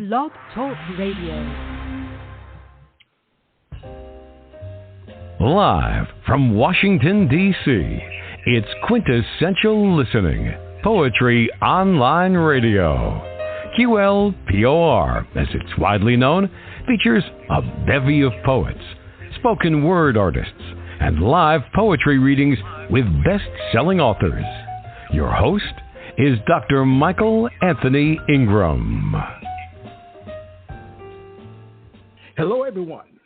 Blog Talk Radio. Live from Washington, D.C., it's quintessential listening. Poetry Online Radio. QLPOR, as it's widely known, features a bevy of poets, spoken word artists, and live poetry readings with best-selling authors. Your host is Dr. Michael Anthony Ingram. Hello, everyone.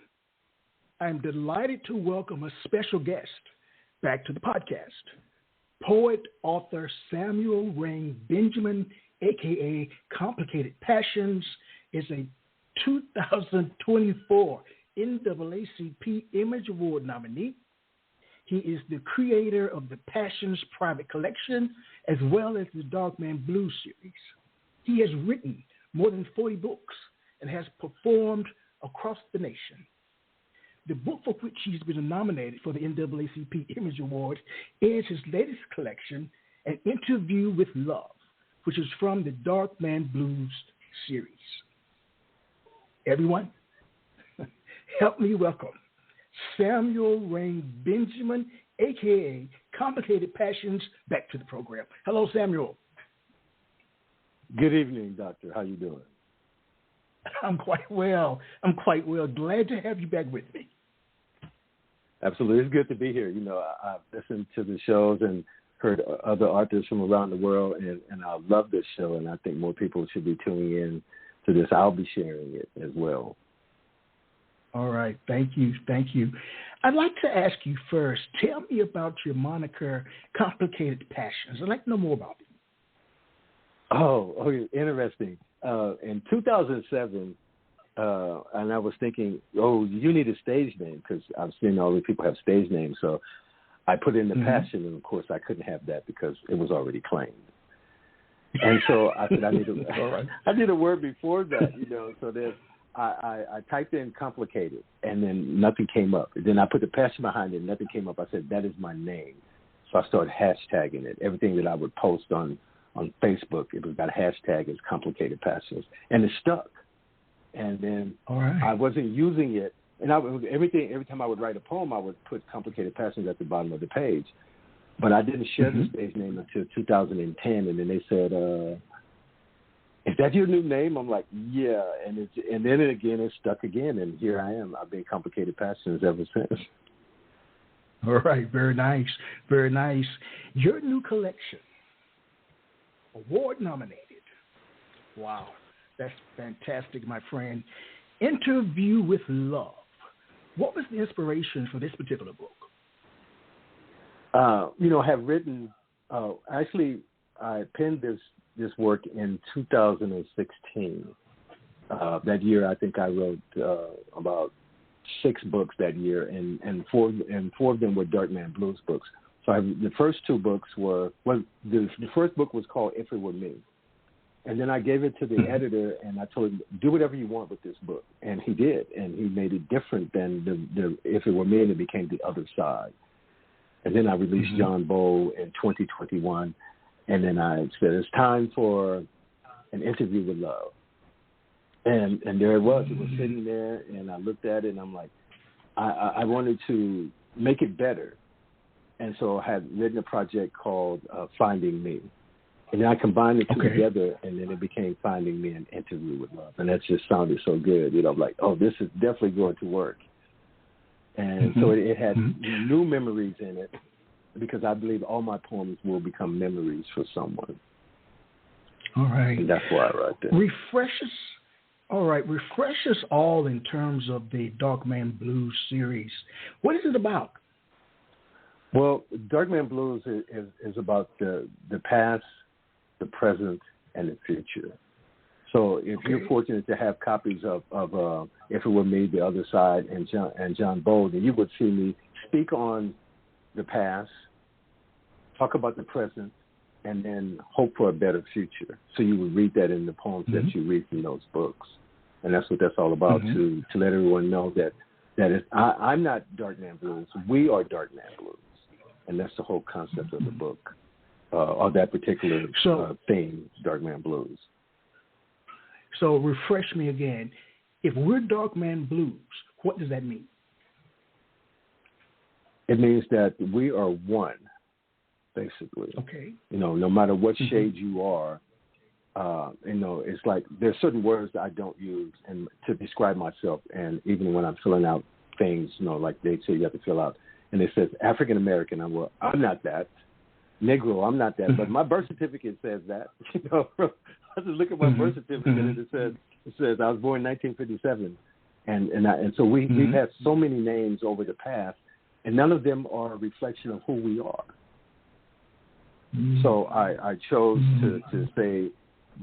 I'm delighted to welcome a special guest back to the podcast. Poet, author Samuel Ring Benjamin, a.k.a. Complicated Passions, is a 2024 NAACP Image Award nominee. He is the creator of the Passions Private Collection, as well as the Darkman Blues series. He has written more than 40 books and has performed across the nation. The book for which he's been nominated for the NAACP Image Award is his latest collection, An Interview with Love, which is from the Darkman Blues series. Everyone, help me welcome Samuel Ring Benjamin, a.k.a. Complicated Passions, back to the program. Hello, Samuel. Good evening, Doctor. How you doing? I'm quite well. Glad to have you back with me. Absolutely. It's good to be here. You know, I've listened to the shows and heard other artists from around the world, and I love this show, and I think more people should be tuning in to this. I'll be sharing it as well. All right. Thank you. I'd like to ask you first, tell me about your moniker, Complicated Passions. I'd like to know more about it. Oh, interesting. In 2007, and I was thinking, you need a stage name, because I've seen all these people have stage names. So I put in the passion, and of course I couldn't have that because it was already claimed. And so I said, I need a word before that, you know. So then I typed in complicated, and then nothing came up. And then I put the passion behind it, and nothing came up. I said, that is my name. So I started hashtagging it. Everything that I would post on Facebook, it was got a hashtag as Complicated Passions, and it stuck. And then I wasn't using it, and every time I would write a poem, I would put Complicated Passions at the bottom of the page. But I didn't share the stage name until 2010, and then they said, "Is that your new name?" I'm like, "Yeah," and then again it stuck again, and here I am. I've been Complicated Passions ever since. All right, very nice. Your new collection, award nominated. Wow, that's fantastic, my friend. Interview with Love. What was the inspiration for this particular book? I have written. Actually, I penned this work in 2016. That year, I think I wrote about 6 books that year, and four of them were Darkman Blues books. So the first 2 books were, the first book was called If It Were Me. And then I gave it to the editor, and I told him, do whatever you want with this book. And he did, and he made it different than the If It Were Me, and it became The Other Side. And then I released John Bow in 2021, and then I said, it's time for An Interview with Love. And there it was. It was sitting there, and I looked at it, and I'm like, I wanted to make it better. And so I had written a project called Finding Me. And then I combined the two together, and then it became Finding Me, An Interview with Love. And that just sounded so good. You know, I'm like, this is definitely going to work. And so it had new memories in it, because I believe all my poems will become memories for someone. All right. And that's why I wrote that. Refresh us all in terms of the Darkman Blues series. What is it about? Well, Darkman Blues is about the past, the present, and the future. So if you're fortunate to have copies of If It Were Me, The Other Side, and John Bow, then you would see me speak on the past, talk about the present, and then hope for a better future. So you would read that in the poems that you read from those books. And that's what that's all about, to let everyone know that I'm not Darkman Blues. We are Darkman Blues. And that's the whole concept of the book, or that particular theme, Darkman Blues. So refresh me again. If we're Dark Man Blues, what does that mean? It means that we are one, basically. Okay. No matter what shade you are, it's like there's certain words that I don't use and to describe myself. And even when I'm filling out things, like they say you have to fill out, and it says African American, I'm not that. Negro, I'm not that. But my birth certificate says that. I just look at my birth certificate and it says I was born in 1957, and so we've had so many names over the past, and none of them are a reflection of who we are. So I chose to say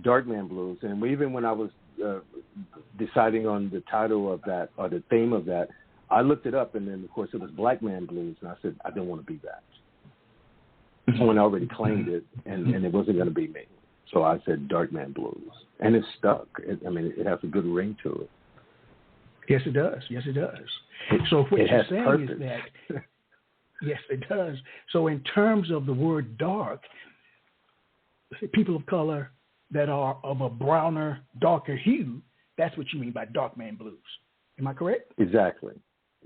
Dark Man Blues, and even when I was deciding on the title of that or the theme of that, I looked it up, and then of course it was Black Man Blues, and I said I didn't want to be that. Someone already claimed it, and it wasn't going to be me. So I said Dark Man Blues, and it stuck. It has a good ring to it. Yes, it does. Yes, it does. So what you're saying purpose. Is that, yes, it does. So in terms of the word dark, people of color that are of a browner, darker hue, that's what you mean by Dark Man Blues. Am I correct? Exactly.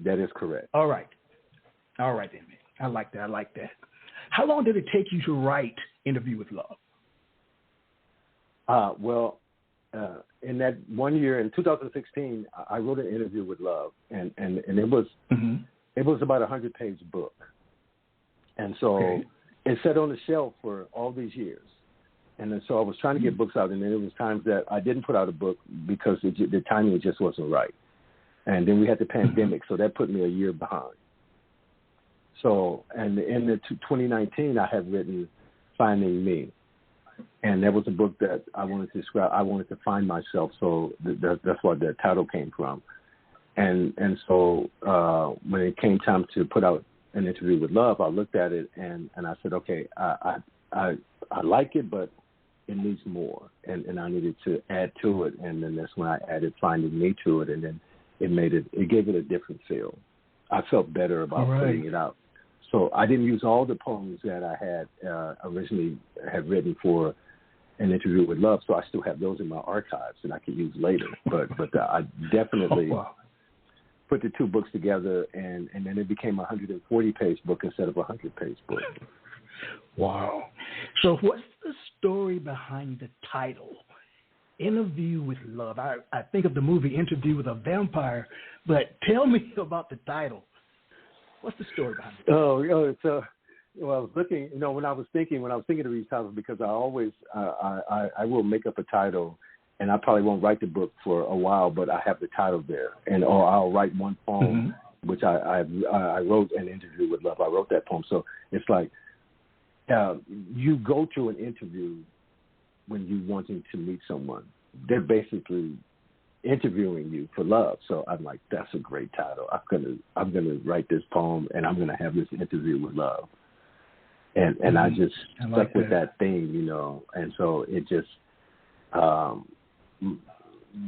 That is correct. All right then, man. I like that. How long did it take you to write Interview with Love? In that 1 year, in 2016, I wrote an Interview with Love, and it was it was about a 100-page book, and so it sat on the shelf for all these years, and then, so I was trying to get books out, and then there was times that I didn't put out a book because the timing just wasn't right, and then we had the pandemic, so that put me a year behind. So, and in the 2019, I had written Finding Me. And that was a book that I wanted to describe. I wanted to find myself, so that's what the title came from. And so when it came time to put out an Interview with Love, I looked at it and I said, okay, I like it, but it needs more, and I needed to add to it. And then that's when I added Finding Me to it, and then it gave it a different feel. I felt better about putting it out. So I didn't use all the poems that I had originally had written for an Interview with Love, so I still have those in my archives and I can use later. But I definitely put the two books together, and then it became a 140-page book instead of a 100-page book. Wow. So what's the story behind the title, Interview with Love? I think of the movie Interview with a Vampire, but tell me about the title. What's the story behind it? I was looking, when I was thinking of these titles, because I always, I will make up a title, and I probably won't write the book for a while, but I have the title there, or I'll write one poem, which I wrote an Interview with Love. I wrote that poem, so it's like you go to an interview when you're wanting to meet someone. They're basically interviewing you for love. So I'm like, that's a great title. I'm gonna write this poem, and I'm gonna have this Interview with Love. And I just stuck with that theme, and so it just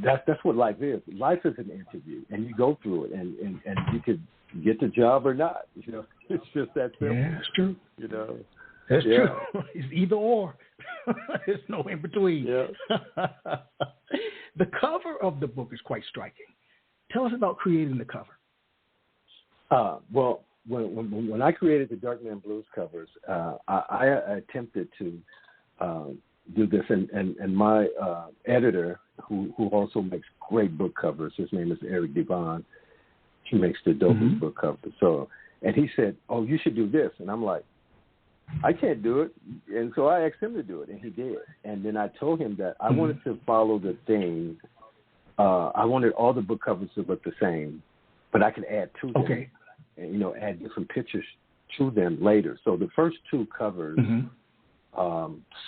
that's what life is. Life is an interview, and you go through it, and you could get the job or not. It's just that simple. Yeah, that's true. That's Yeah. true. It's either or. There's no in between. Yeah. The cover of the book is quite striking. Tell us about creating the cover. Well, when I created the Dark Man Blues covers, I attempted to do this, and my editor, who also makes great book covers, his name is Eric Devon. He makes the dopest book covers. So, and he said, "Oh, you should do this," and I'm like, I can't do it. And so I asked him to do it, and he did. And then I told him that I wanted to follow the theme. I wanted all the book covers to look the same, but I could add to them. Okay. And, add different pictures to them later. So the first two covers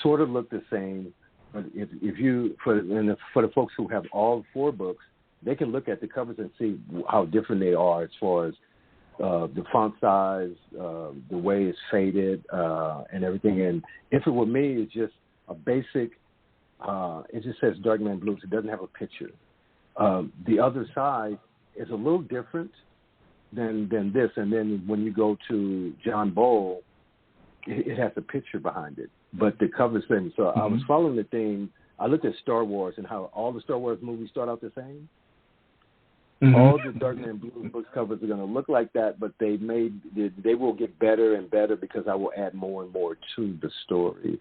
sort of look the same. But if you, for the folks who have all four books, they can look at the covers and see how different they are as far as the font size, the way it's faded, and everything. And If It Were Me is just a basic, it just says Dark Man Blues. It doesn't have a picture. The other side is a little different than this. And then when you go to John Bowl, it has a picture behind it. But the cover's same. So I was following the theme. I looked at Star Wars and how all the Star Wars movies start out the same. Mm-hmm. All the Darkman Blues books covers are going to look like that, but they will get better and better because I will add more and more to the story.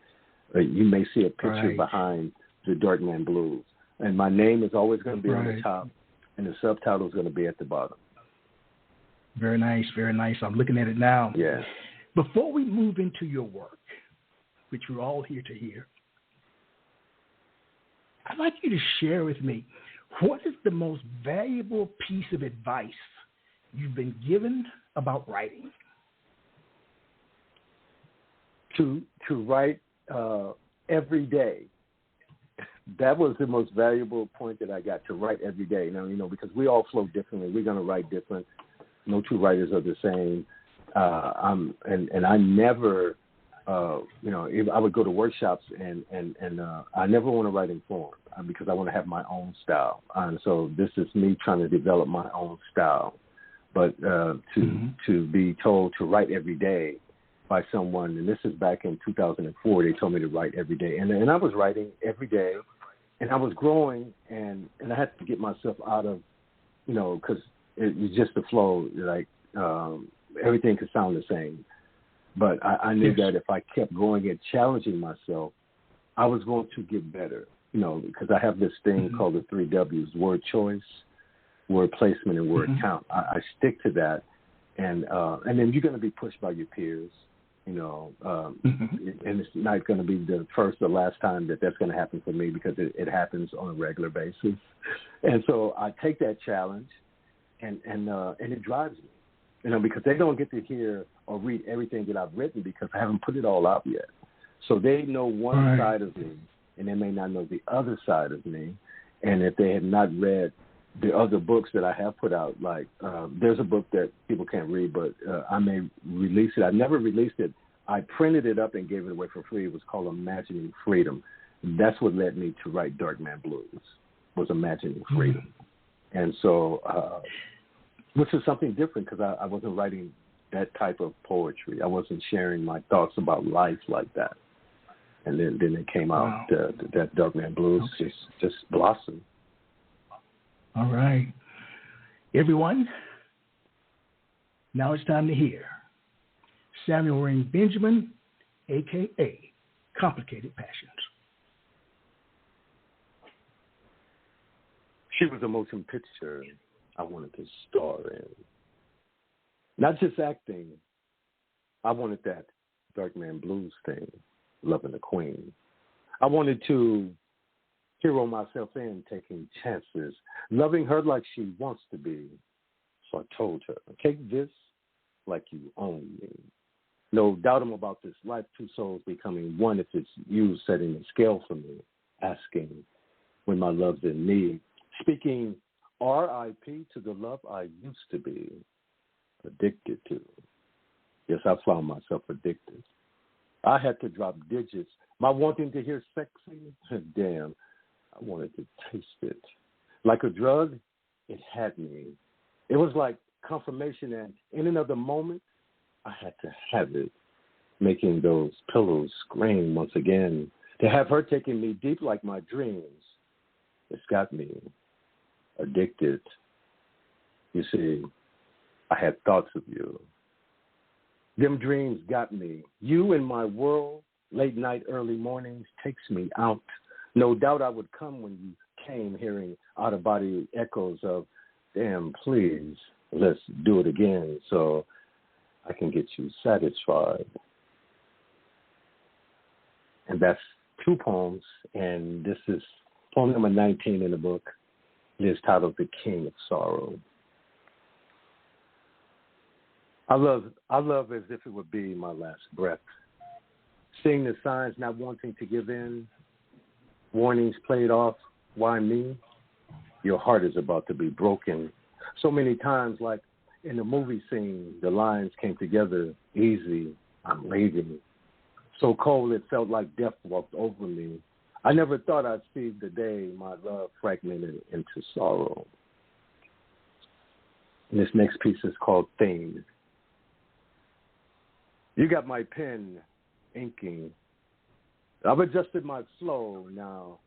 You may see a picture behind the Darkman Blues, and my name is always going to be on the top, and the subtitle is going to be at the bottom. Very nice, very nice. I'm looking at it now. Yeah. Before we move into your work, which we're all here to hear, I'd like you to share with me, what is the most valuable piece of advice you've been given about writing? To write every day. That was the most valuable point that I got, to write every day. Now, because we all flow differently. We're going to write different. No two writers are the same. And I never, if I would go to workshops and I never want to write in form because I want to have my own style. And so this is me trying to develop my own style. But to be told to write every day by someone, and this is back in 2004, they told me to write every day. And I was writing every day, and I was growing, and I had to get myself out of, because it's just the flow, like everything could sound the same. But I knew that if I kept going and challenging myself, I was going to get better, because I have this thing called the 3 W's: word choice, word placement, and word count. I stick to that, and then you're going to be pushed by your peers, and it's not going to be the first or last time that's going to happen for me, because it happens on a regular basis. And so I take that challenge, and it drives me, because they don't get to hear or read everything that I've written because I haven't put it all out yet. So they know one side of me, and they may not know the other side of me. And if they have not read the other books that I have put out, like there's a book that people can't read, but I may release it. I never released it. I printed it up and gave it away for free. It was called Imagining Freedom. That's what led me to write Darkman Blues, was Imagining Freedom. And so, which is something different, because I wasn't writing that type of poetry. I wasn't sharing my thoughts about life like that. And then it came out, that Darkman Blues just blossomed. All right. Everyone, now it's time to hear Samuel Ring Benjamin, a.k.a. Complicated Passions. She was a motion picture I wanted to star in. Not just acting. I wanted that Darkman Blues thing, loving the Queen. I wanted to hero myself in, taking chances, loving her like she wants to be. So I told her, take this like you own me. No doubt about this life, two souls becoming one if it's you setting the scale for me, asking when my love's in need, speaking R.I.P. to the love I used to be addicted to. Yes, I found myself addicted. I had to drop digits. My wanting to hear sexy, damn, I wanted to taste it. Like a drug, it had me. It was like confirmation, and in another moment, I had to have it, making those pillows scream once again. To have her taking me deep like my dreams, it's got me addicted. You see, I had thoughts of you. Them dreams got me. You in my world, late night, early mornings, takes me out. No doubt I would come when you came, hearing out-of-body echoes of, damn, please, let's do it again so I can get you satisfied. And that's 2 poems, and this is poem number 19 in the book. It is titled The King of Sorrow. I love as if it would be my last breath. Seeing the signs not wanting to give in, warnings played off, why me? Your heart is about to be broken. So many times, like in the movie scene, the lines came together, easy, I'm leaving. So cold it felt like death walked over me. I never thought I'd see the day my love fragmented into sorrow. And this next piece is called Theme. You got my pen inking. I've adjusted my flow now.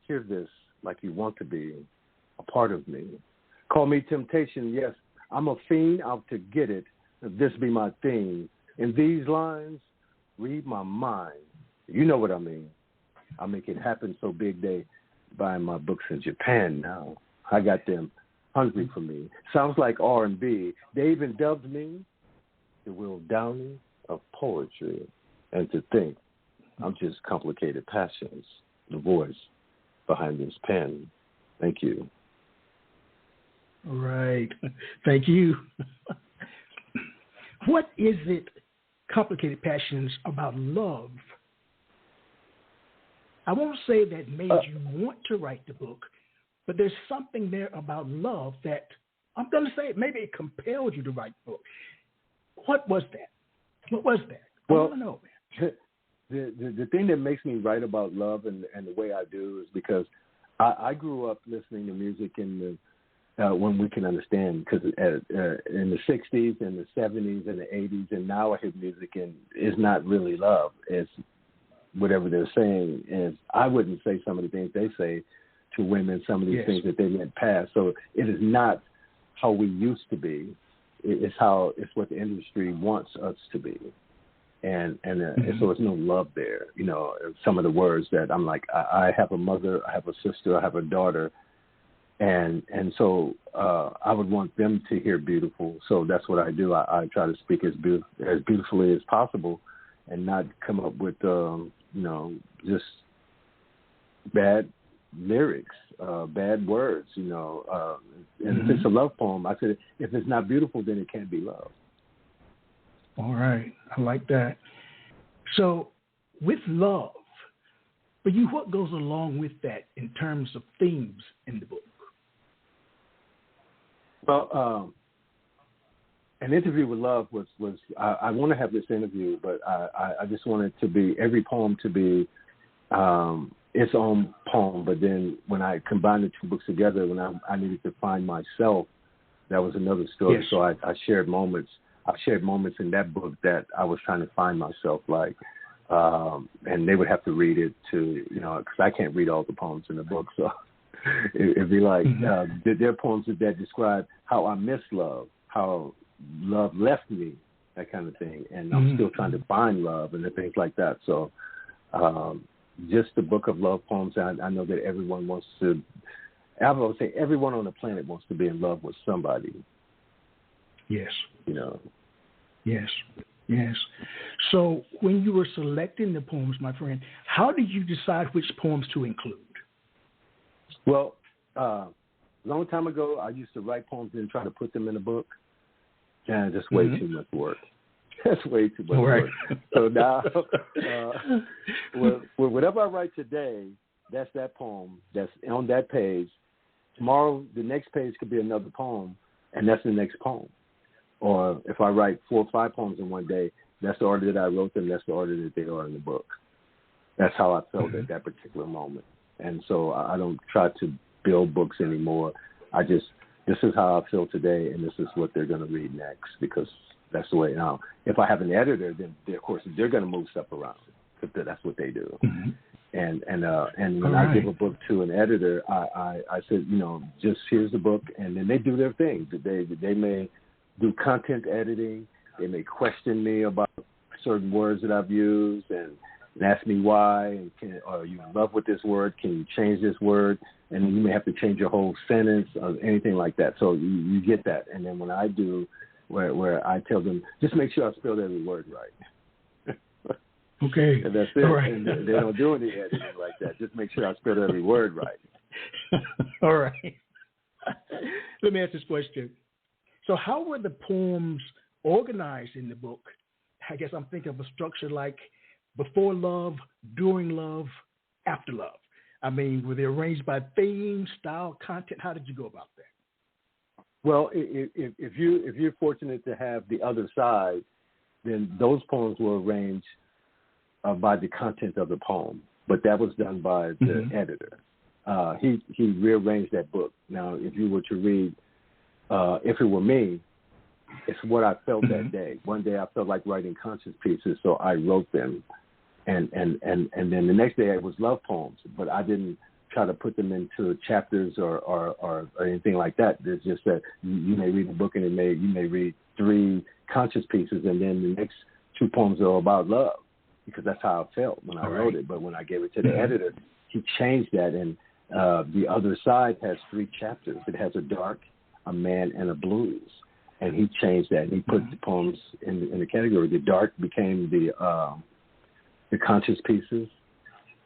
hear this like you want to be a part of me. Call me temptation, yes, I'm a fiend out to get it. If this be my thing. In these lines, read my mind. You know what I mean. I'll make it happen so big they buying my books in Japan now. I got them hungry for me. Sounds like R&B. They even dubbed me the Will Downey of poetry. And to think, I'm just complicated passions, the voice behind this pen. Thank you. Right. Thank you. What is it, complicated passions, about love? I won't say that made you want to write the book, but there's something there about love that I'm going to say maybe it compelled you to write the book. What was that? What was that? Well, I want to know, man. The thing that makes me write about love and the way I do is because I grew up listening to music in the when we can understand, because in the 60s and the 70s and the 80s, and now I hear music and it's not really love. It's whatever they're saying. And I wouldn't say some of the things they say to women, some of these things that they let pass. So it is not how we used to be. It's what the industry wants us to be. And so it's no love there. You know, some of the words that I'm like, I have a mother, I have a sister, I have a daughter. And so I would want them to hear beautiful. So that's what I do. I try to speak as beautifully as possible and not come up with, just bad lyrics, bad words, And if it's a love poem, I said, if it's not beautiful, then it can't be love. All right. I like that. So with love, for you, what goes along with that in terms of themes in the book? Well, an interview with love was I want to have this interview, but I just wanted to be every poem to be its own poem. But then when I combined the two books together, when I needed to find myself, that was another story. Yes. So I shared moments. I shared moments in that book that I was trying to find myself, like, and they would have to read it to, because I can't read all the poems in the book, so. It'd be like there are poems that describe how I miss love, how love left me, that kind of thing, and I'm still trying to find love and things like that. So just the book of love poems, I know that everyone wants to, I would say everyone on the planet wants to be in love with somebody. Yes. Yes. Yes. So when you were selecting the poems, my friend, how did you decide which poems to include? Well, a long time ago, I used to write poems and try to put them in a book, and just way too much work. That's way too much work. So now, whatever I write today, that's that poem that's on that page. Tomorrow, the next page could be another poem, and that's the next poem. Or if I write 4 or 5 poems in one day, that's the order that I wrote them, that's the order that they are in the book. That's how I felt at that particular moment. And so I don't try to build books anymore. This is how I feel today, and this is what they're going to read next, because that's the way. Now, if I have an editor, then of course they're going to move stuff around, because that's what they do. And when I give a book to an editor, I said, just here's the book, and then they do their thing. They may do content editing. They may question me about certain words that I've used and ask me why, and are you in love with this word? Can you change this word? And you may have to change your whole sentence or anything like that. So you get that. And then when I do, where I tell them, just make sure I spelled every word right. Okay. And that's it. All right. And they don't do any editing like that. Just make sure I spelled every word right. All right. Let me ask this question. So how were the poems organized in the book? I guess I'm thinking of a structure like before love, during love, after love. I mean, were they arranged by theme, style, content? How did you go about that? Well, if you're fortunate to have the other side, then those poems were arranged by the content of the poem. But that was done by the editor. He rearranged that book. Now, if you were to read, if it were me, it's what I felt that day. One day I felt like writing conscious pieces, so I wrote them. And then the next day it was love poems, but I didn't try to put them into chapters or anything like that. It's just that you may read a book and you may read 3 conscious pieces, and then the next 2 poems are about love, because that's how I felt when I wrote it. But when I gave it to the editor, he changed that, and the other side has 3 chapters. It has a dark, a man, and a blues. And he changed that. And he put the poems in the category. The dark became the conscious pieces,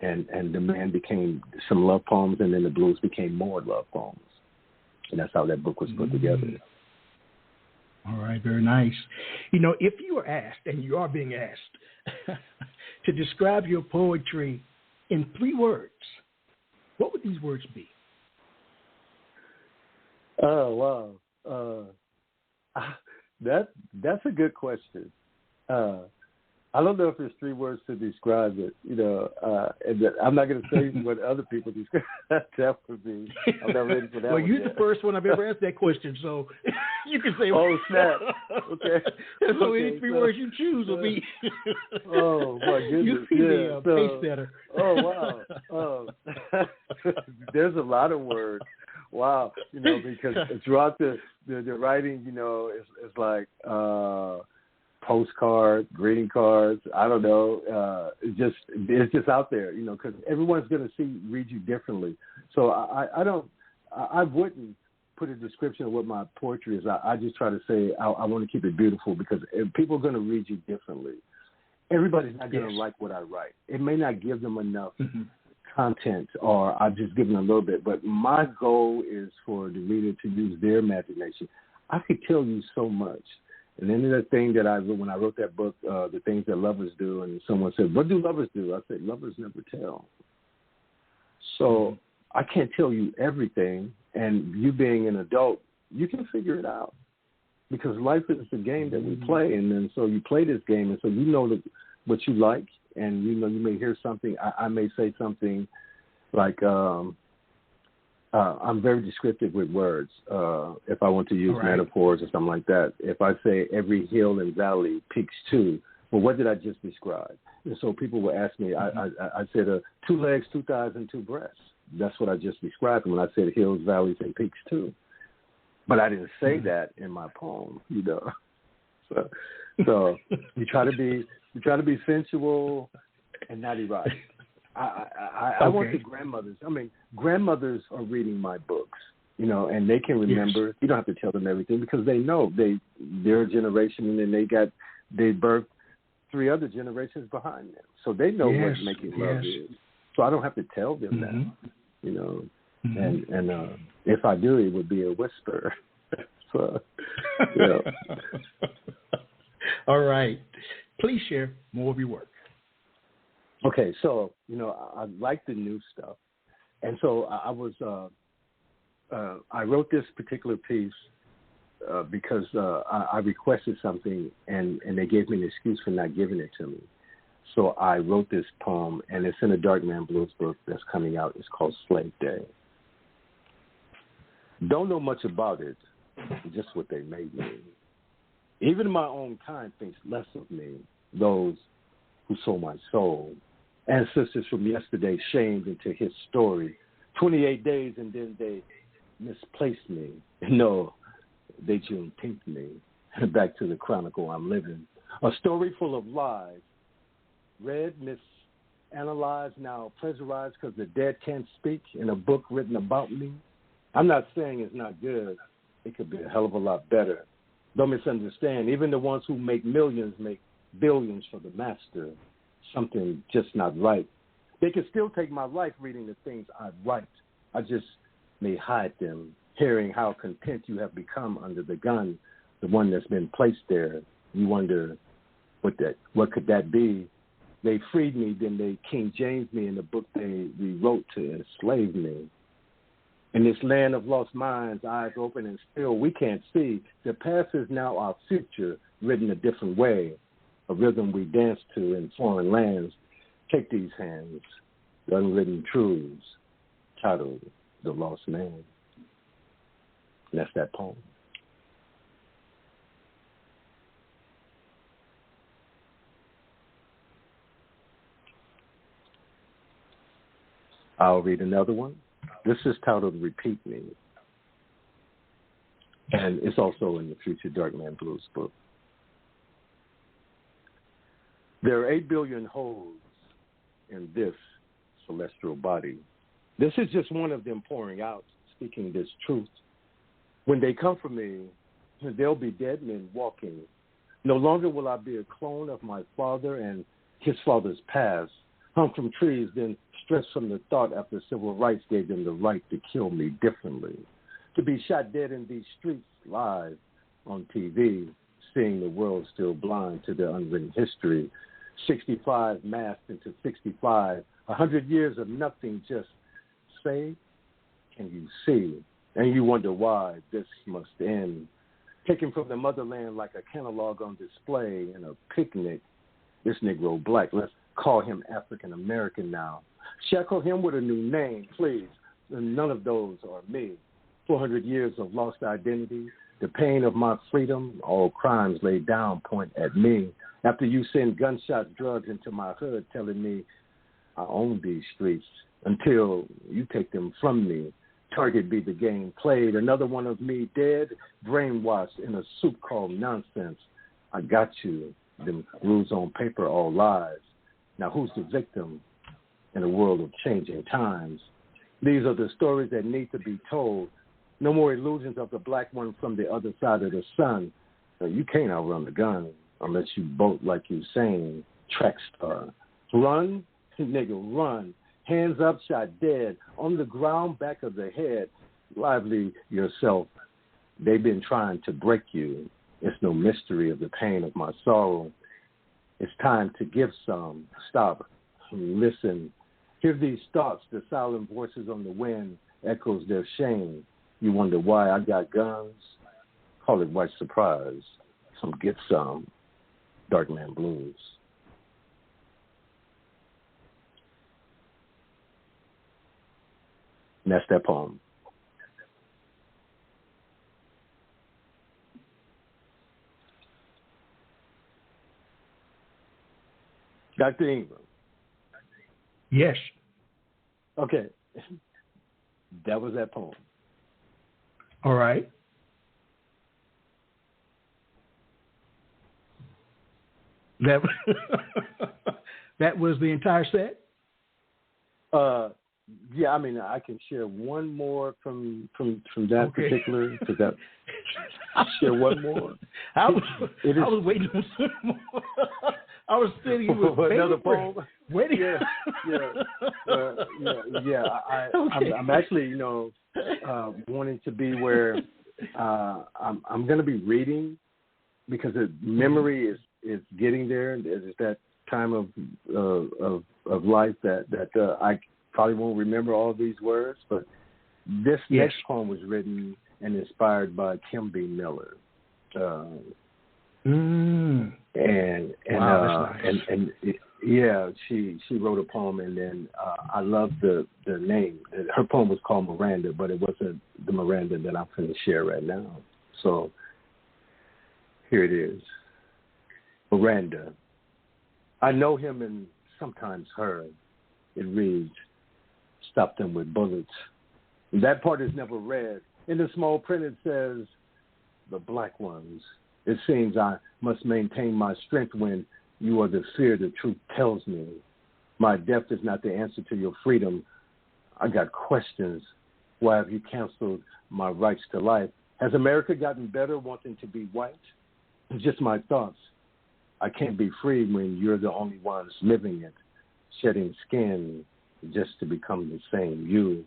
and the man became some love poems, and then the blues became more love poems. And that's how that book was put together. All right, very nice. You know, if you were asked, and you are being asked, to describe your poetry in 3 words, what would these words be? Oh, wow. That's a good question. I don't know if there's 3 words to describe it, you know, and I'm not going to say what other people describe that would be. I'm not ready for that. Well, one you're yet. the first one I've ever asked that question, so you can say. Oh, snap. Okay. So okay, any 3 words you choose will be. Oh, my goodness. You be the pace setter. Oh, wow. There's a lot of words. Wow. You know, because throughout the writing, you know, it's like postcard, greeting cards. I don't know. It's just out there, you know, because everyone's going to read you differently. So I wouldn't put a description of what my poetry is. I just try to say I want to keep it beautiful, because people are going to read you differently. Everybody's not going to like what I write. It may not give them enough content, or I've just given a little bit, but my goal is for the reader to use their imagination. I could tell you so much. And then the thing that when I wrote that book, The Things That Lovers Do, and someone said, what do lovers do? I said, lovers never tell. So I can't tell you everything, and you being an adult, you can figure it out, because life is the game that we play, and then so you play this game, and so you know what you like, and you know you may hear something. I may say something like, I'm very descriptive with words. If I want to use metaphors or something like that, if I say every hill and valley peaks too, well, what did I just describe? And so people will ask me, I said 2 legs, 2 thighs, and 2 breasts. That's what I just described when I said hills, valleys, and peaks too. But I didn't say that in my poem, you know. So you try to be sensual and not erotic. I want the grandmothers. I mean, grandmothers are reading my books, you know, and they can remember. Yes. You don't have to tell them everything, because they know they're a generation, and then they birthed 3 other generations behind them, so they know what making love is. So I don't have to tell them that, you know. And if I do, it would be a whisper. So, you know. All right, please share more of your work. Okay, so, you know, I like the new stuff. And so I wrote this particular piece because I requested something, and they gave me an excuse for not giving it to me. So I wrote this poem, and it's in a Dark Man Blues book that's coming out. It's called Slave Day. Don't know much about it, just what they made me. Even my own kind thinks less of me, those who sold my soul. Ancestors from yesterday shamed into his story. 28 days, and then they misplaced me. No, they Juneteenth me. Back to the chronicle I'm living. A story full of lies. Read, misanalyzed, now plagiarized because the dead can't speak, in a book written about me. I'm not saying it's not good. It could be a hell of a lot better. Don't misunderstand. Even the ones who make millions make billions for the master. Something just not right. They can still take my life reading the things I write. I just may hide them, hearing how content you have become under the gun, the one that's been placed there. You wonder what could that be? They freed me, then they King James me in the book they rewrote to enslave me. In this land of lost minds, eyes open and still, we can't see. The past is now our future, written a different way. A rhythm we dance to in foreign lands. Take these hands, the unwritten truths, titled The Lost Man. And that's that poem. I'll read another one. This is titled Repeat Me. And it's also in the Future Dark Man Blues book. There are 8 billion holes in this celestial body. This is just one of them pouring out, speaking this truth. When they come for me, they'll be dead men walking. No longer will I be a clone of my father and his father's past, hung from trees, then stressed from the thought after civil rights gave them the right to kill me differently. To be shot dead in these streets live on TV, seeing the world still blind to their unwritten history. 65 masked into 65, 100 years of nothing, just say, can you see? And you wonder why this must end. Taken from the motherland like a catalog on display in a picnic. This Negro black, let's call him African American now. Shackle him with a new name, please. None of those are me. 400 years of lost identity, the pain of my freedom, all crimes laid down point at me. After you send gunshots, drugs into my hood telling me I own these streets until you take them from me. Target be the game played. Another one of me dead, brainwashed in a soup called nonsense. I got you. Them rules on paper, all lies. Now who's the victim in a world of changing times? These are the stories that need to be told. No more illusions of the black one from the other side of the sun. So you can't outrun the gun unless you bolt like you saying, track star. Run, nigga, run. Hands up, shot dead. On the ground, back of the head. Lively yourself. They've been trying to break you. It's no mystery of the pain of my sorrow. It's time to give some. Stop. Listen. Hear these thoughts, the silent voices on the wind, echoes their shame. You wonder why I got guns? Call it white surprise. Some get some. Dark Man Blues. And that's that poem. Dr. Ingram. Yes. Okay. That was that poem. All right. That that was the entire set? Yeah, I mean, I can share one more from that particular. Because that, I'll share one more. I was waiting for some more. I was sitting with another poem. Waiting. I'm actually, wanting to be where I'm going to be reading because the memory is getting there. There's that time of life that I probably won't remember all these words, but this next poem was written and inspired by Kim B. Miller. Wow, that's nice. She wrote a poem, and then I love the name. Her poem was called Miranda, but it wasn't the Miranda that I'm going to share right now. So here it is. Miranda. I know him and sometimes her. It reads, stop them with bullets. And that part is never read. In the small print it says, the black ones. It seems I must maintain my strength when you are the fear the truth tells me. My death is not the answer to your freedom. I got questions. Why have you canceled my rights to life? Has America gotten better wanting to be white? It's just my thoughts. I can't be free when you're the only ones living it, shedding skin just to become the same you.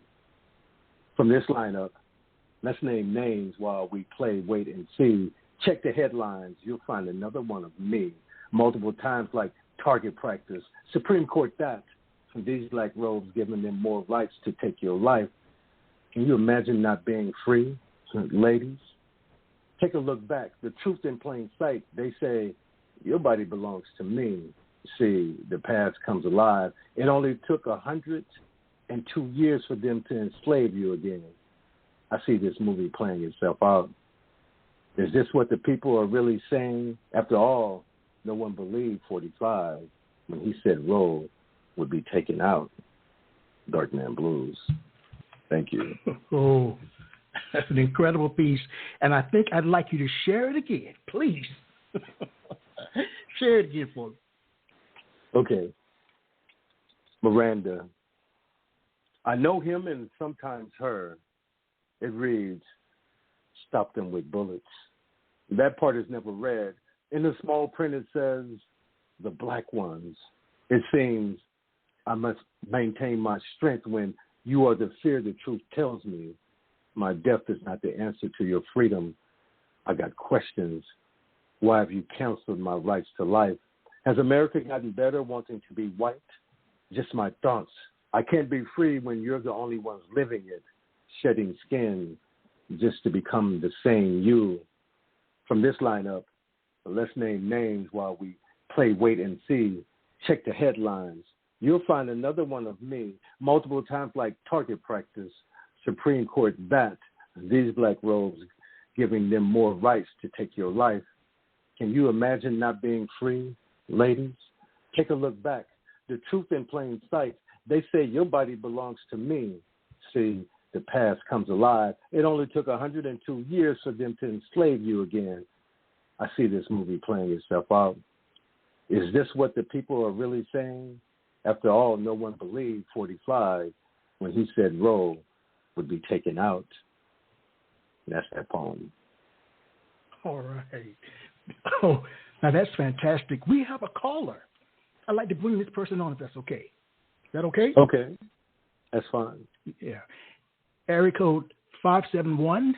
From this lineup, let's name names while we play wait and see. Check the headlines. You'll find another one of me. Multiple times like target practice. Supreme Court that. From these black robes giving them more rights to take your life. Can you imagine not being free? Ladies, take a look back. The truth in plain sight. They say, your body belongs to me. See, the past comes alive. It only took 102 years for them to enslave you again. I see this movie playing itself out. Is this what the people are really saying? After all, no one believed 45 when he said Roe would be taken out. Dark Man Blues. Thank you. Oh, that's an incredible piece. And I think I'd like you to share it again, please. Share it again for me. Okay. Miranda. I know him and sometimes her. It reads, stop them with bullets. That part is never read. In the small print it says, the black ones. It seems I must maintain my strength when you are the fear the truth tells me. My death is not the answer to your freedom. I got questions. Why have you canceled my rights to life? Has America gotten better wanting to be white? Just my thoughts. I can't be free when you're the only ones living it, shedding skin just to become the same you. From this lineup, let's name names while we play wait and see. Check the headlines. You'll find another one of me multiple times like target practice, Supreme Court bat, these black robes giving them more rights to take your life. Can you imagine not being free, ladies? Take a look back. The truth in plain sight. They say your body belongs to me. See, the past comes alive. It only took 102 years for them to enslave you again. I see this movie playing itself out. Is this what the people are really saying? After all, no one believed 45 when he said Roe would be taken out. And that's that poem. All right. Oh, now that's fantastic. We have a caller. I'd like to bring this person on if that's okay. Is that okay? Okay. That's fine. Yeah. Area code 571-406.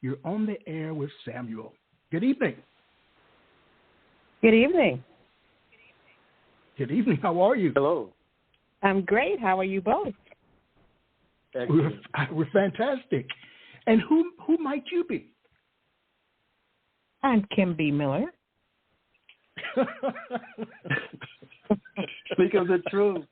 You're on the air with Samuel. Good evening. Good evening. Good evening. How are you? Hello. I'm great. How are you both? We're fantastic. And who might you be? I'm Kim B. Miller. Speak of the truth.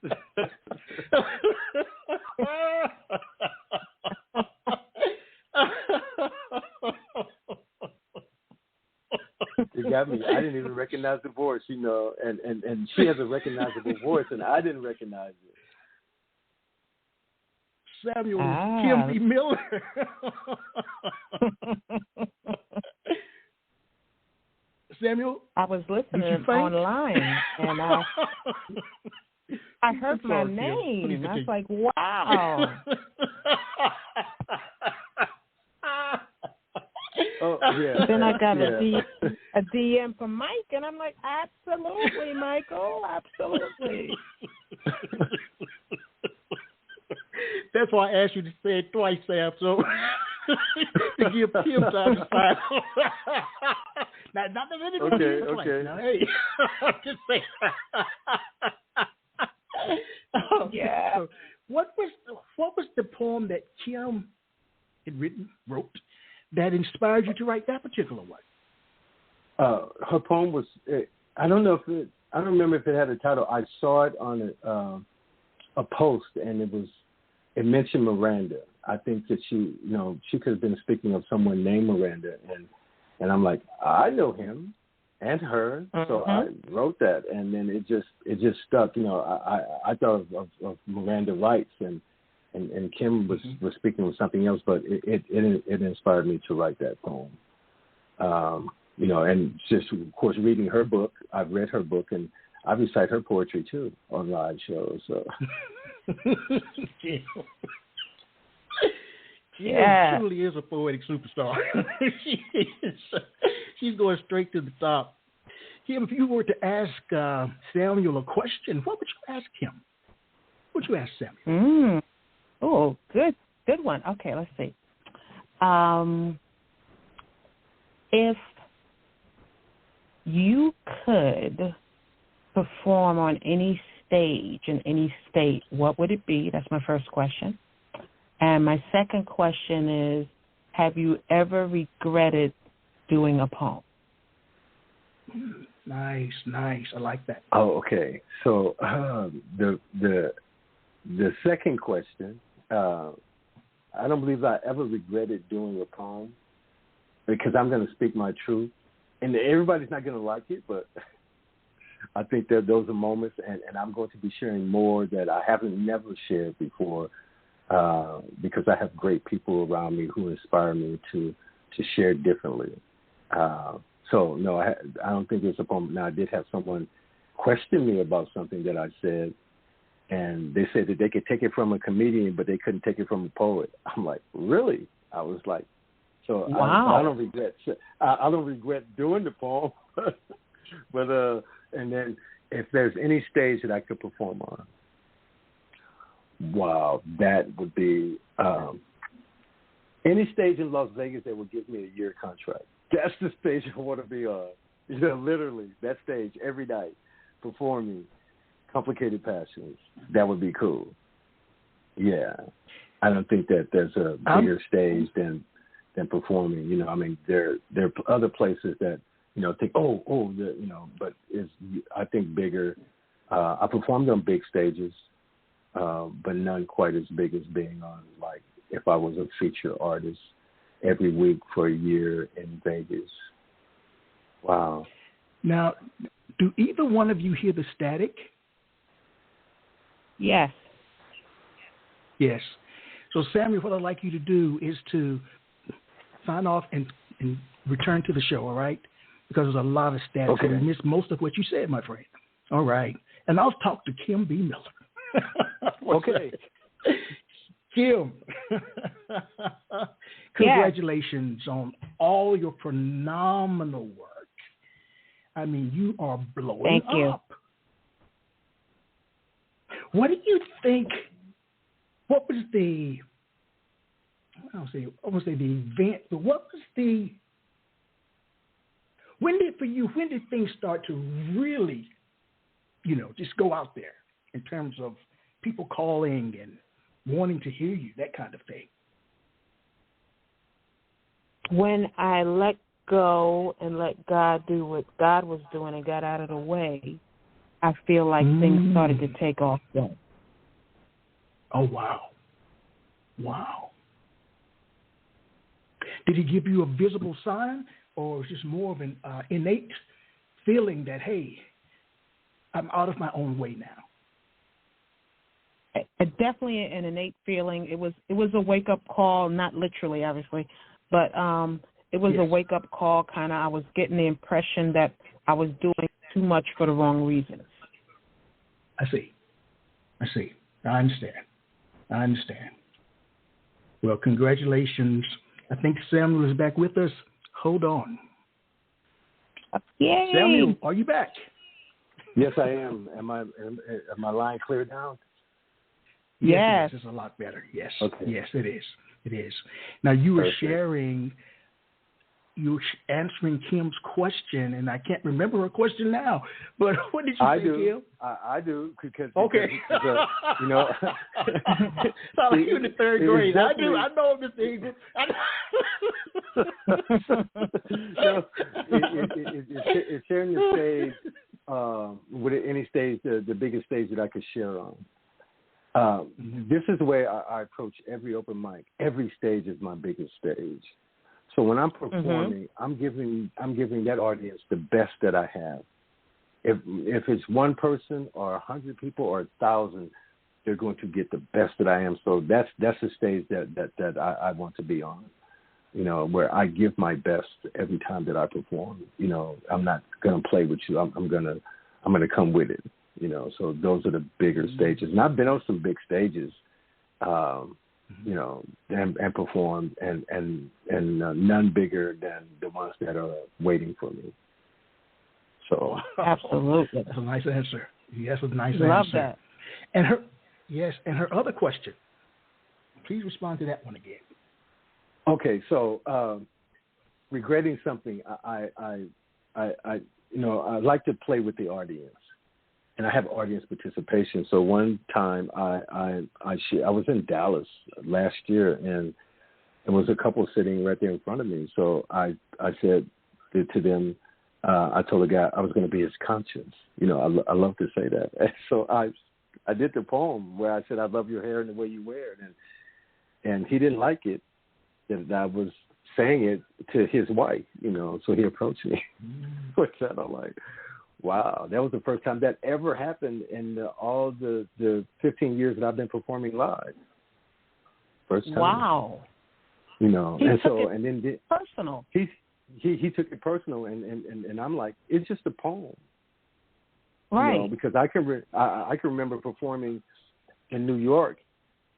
You got me. I didn't even recognize the voice, you know, and she has a recognizable voice, and I didn't recognize it. Samuel Kim B. Miller. Samuel, I was listening online, and I heard my name. I was like, wow. Oh, yeah. Then I got a DM from Mike, and I'm like, absolutely, Michael, absolutely. That's why I asked you to say it twice, Sam, so to give Kim time to sign. Not that anybody hears it twice. Now, hey, I'm just saying. Yeah. So what was the poem that Kim had wrote that inspired you to write that particular one? Her poem was, I don't remember if it had a title. I saw it on a post, and it mentioned Miranda. I think that she could have been speaking of someone named Miranda, and I'm like, I know him and her, so I wrote that, and then it just stuck. You know, I thought of Miranda rights, and Kim was speaking of something else, but it inspired me to write that poem. You know, and just of course reading her book, I've read her book, and I recite her poetry too on live shows. So. She truly is a poetic superstar. She's going straight to the top. Kim, if you were to ask Samuel a question, what would you ask him? What would you ask Samuel? Oh, good one. Okay, let's see. If you could perform on any stage in any state, what would it be? That's my first question. And my second question is, have you ever regretted doing a poem? Nice. I like that. Oh, okay. So the second question, I don't believe I ever regretted doing a poem because I'm going to speak my truth, and everybody's not going to like it, but I think that those are moments, and I'm going to be sharing more that I haven't never shared before, because I have great people around me who inspire me to share differently. So no, I don't think there's a moment. Now I did have someone question me about something that I said, and they said that they could take it from a comedian, but they couldn't take it from a poet. I'm like, really? I was like, so wow. I don't regret doing the poem, but and then if there's any stage that I could perform on, wow, that would be any stage in Las Vegas that would give me a year contract. That's the stage I want to be on. Literally, that stage every night, performing Complicated Passions. That would be cool. Yeah. I don't think that there's a bigger stage than performing. I mean, there are other places that, think, but I think bigger. I performed on big stages, but none quite as big as being on, like, if I was a feature artist every week for a year in Vegas. Wow. Now, do either one of you hear the static? Yes. Yes. So, Samuel, what I'd like you to do is to sign off and return to the show, all right? Because there's a lot of static. Okay. So we missed most of what you said, my friend. All right. And I'll talk to Kim B. Miller. Okay. Kim, congratulations on all your phenomenal work. I mean, you are blowing up. What do you think? What was the? I don't say the event, but what was the? When did things start to really, just go out there in terms of people calling and wanting to hear you, that kind of thing? When I let go and let God do what God was doing and got out of the way, I feel like things started to take off then. Oh, wow. Wow. Did he give you a visible sign, or was it just more of an innate feeling that, hey, I'm out of my own way now? Definitely an innate feeling. It was a wake-up call, not literally, obviously, but it was a wake-up call. Kind of, I was getting the impression that I was doing too much for the wrong reasons. I see. I understand. Well, congratulations. I think Samuel is back with us. Hold on. Yay! Samuel, are you back? Yes, I am. Am my line clear now? Yes. It's a lot better. Yes. Okay. Yes, it is. It is. Now, you were sharing, you were answering Kim's question, and I can't remember her question now. But what did you say, Kim? I do, because okay. Because, sound like you in the third grade. I do. I know, Mr. Eagle. It's sharing the stage, with any stage, the biggest stage that I could share on. This is the way I approach every open mic. Every stage is my biggest stage. So when I'm performing, I'm giving that audience the best that I have. If it's one person or 100 people or 1,000, they're going to get the best that I am. So that's the stage that I want to be on. Where I give my best every time that I perform. I'm not going to play with you. I'm gonna come with it. So those are the bigger stages. And I've been on some big stages, and performed, and none bigger than the ones that are waiting for me. So absolutely, that's a nice answer. Yes, a nice answer. Love that. And her other question. Please respond to that one again. Okay, so regretting something, I like to play with the audience. And I have audience participation. So one time I was in Dallas last year, and there was a couple sitting right there in front of me. So I said to them, I told the guy I was going to be his conscience. I love to say that. And so I did the poem where I said, I love your hair and the way you wear it. And he didn't like it, that I was saying it to his wife, so he approached me with that. I'm like, Wow, that was the first time that ever happened in all the 15 years that I've been performing live. First time. Wow. You know, He and took so it and then personal. He took it personal, and I'm like, it's just a poem, Right? You know, because I can remember performing in New York,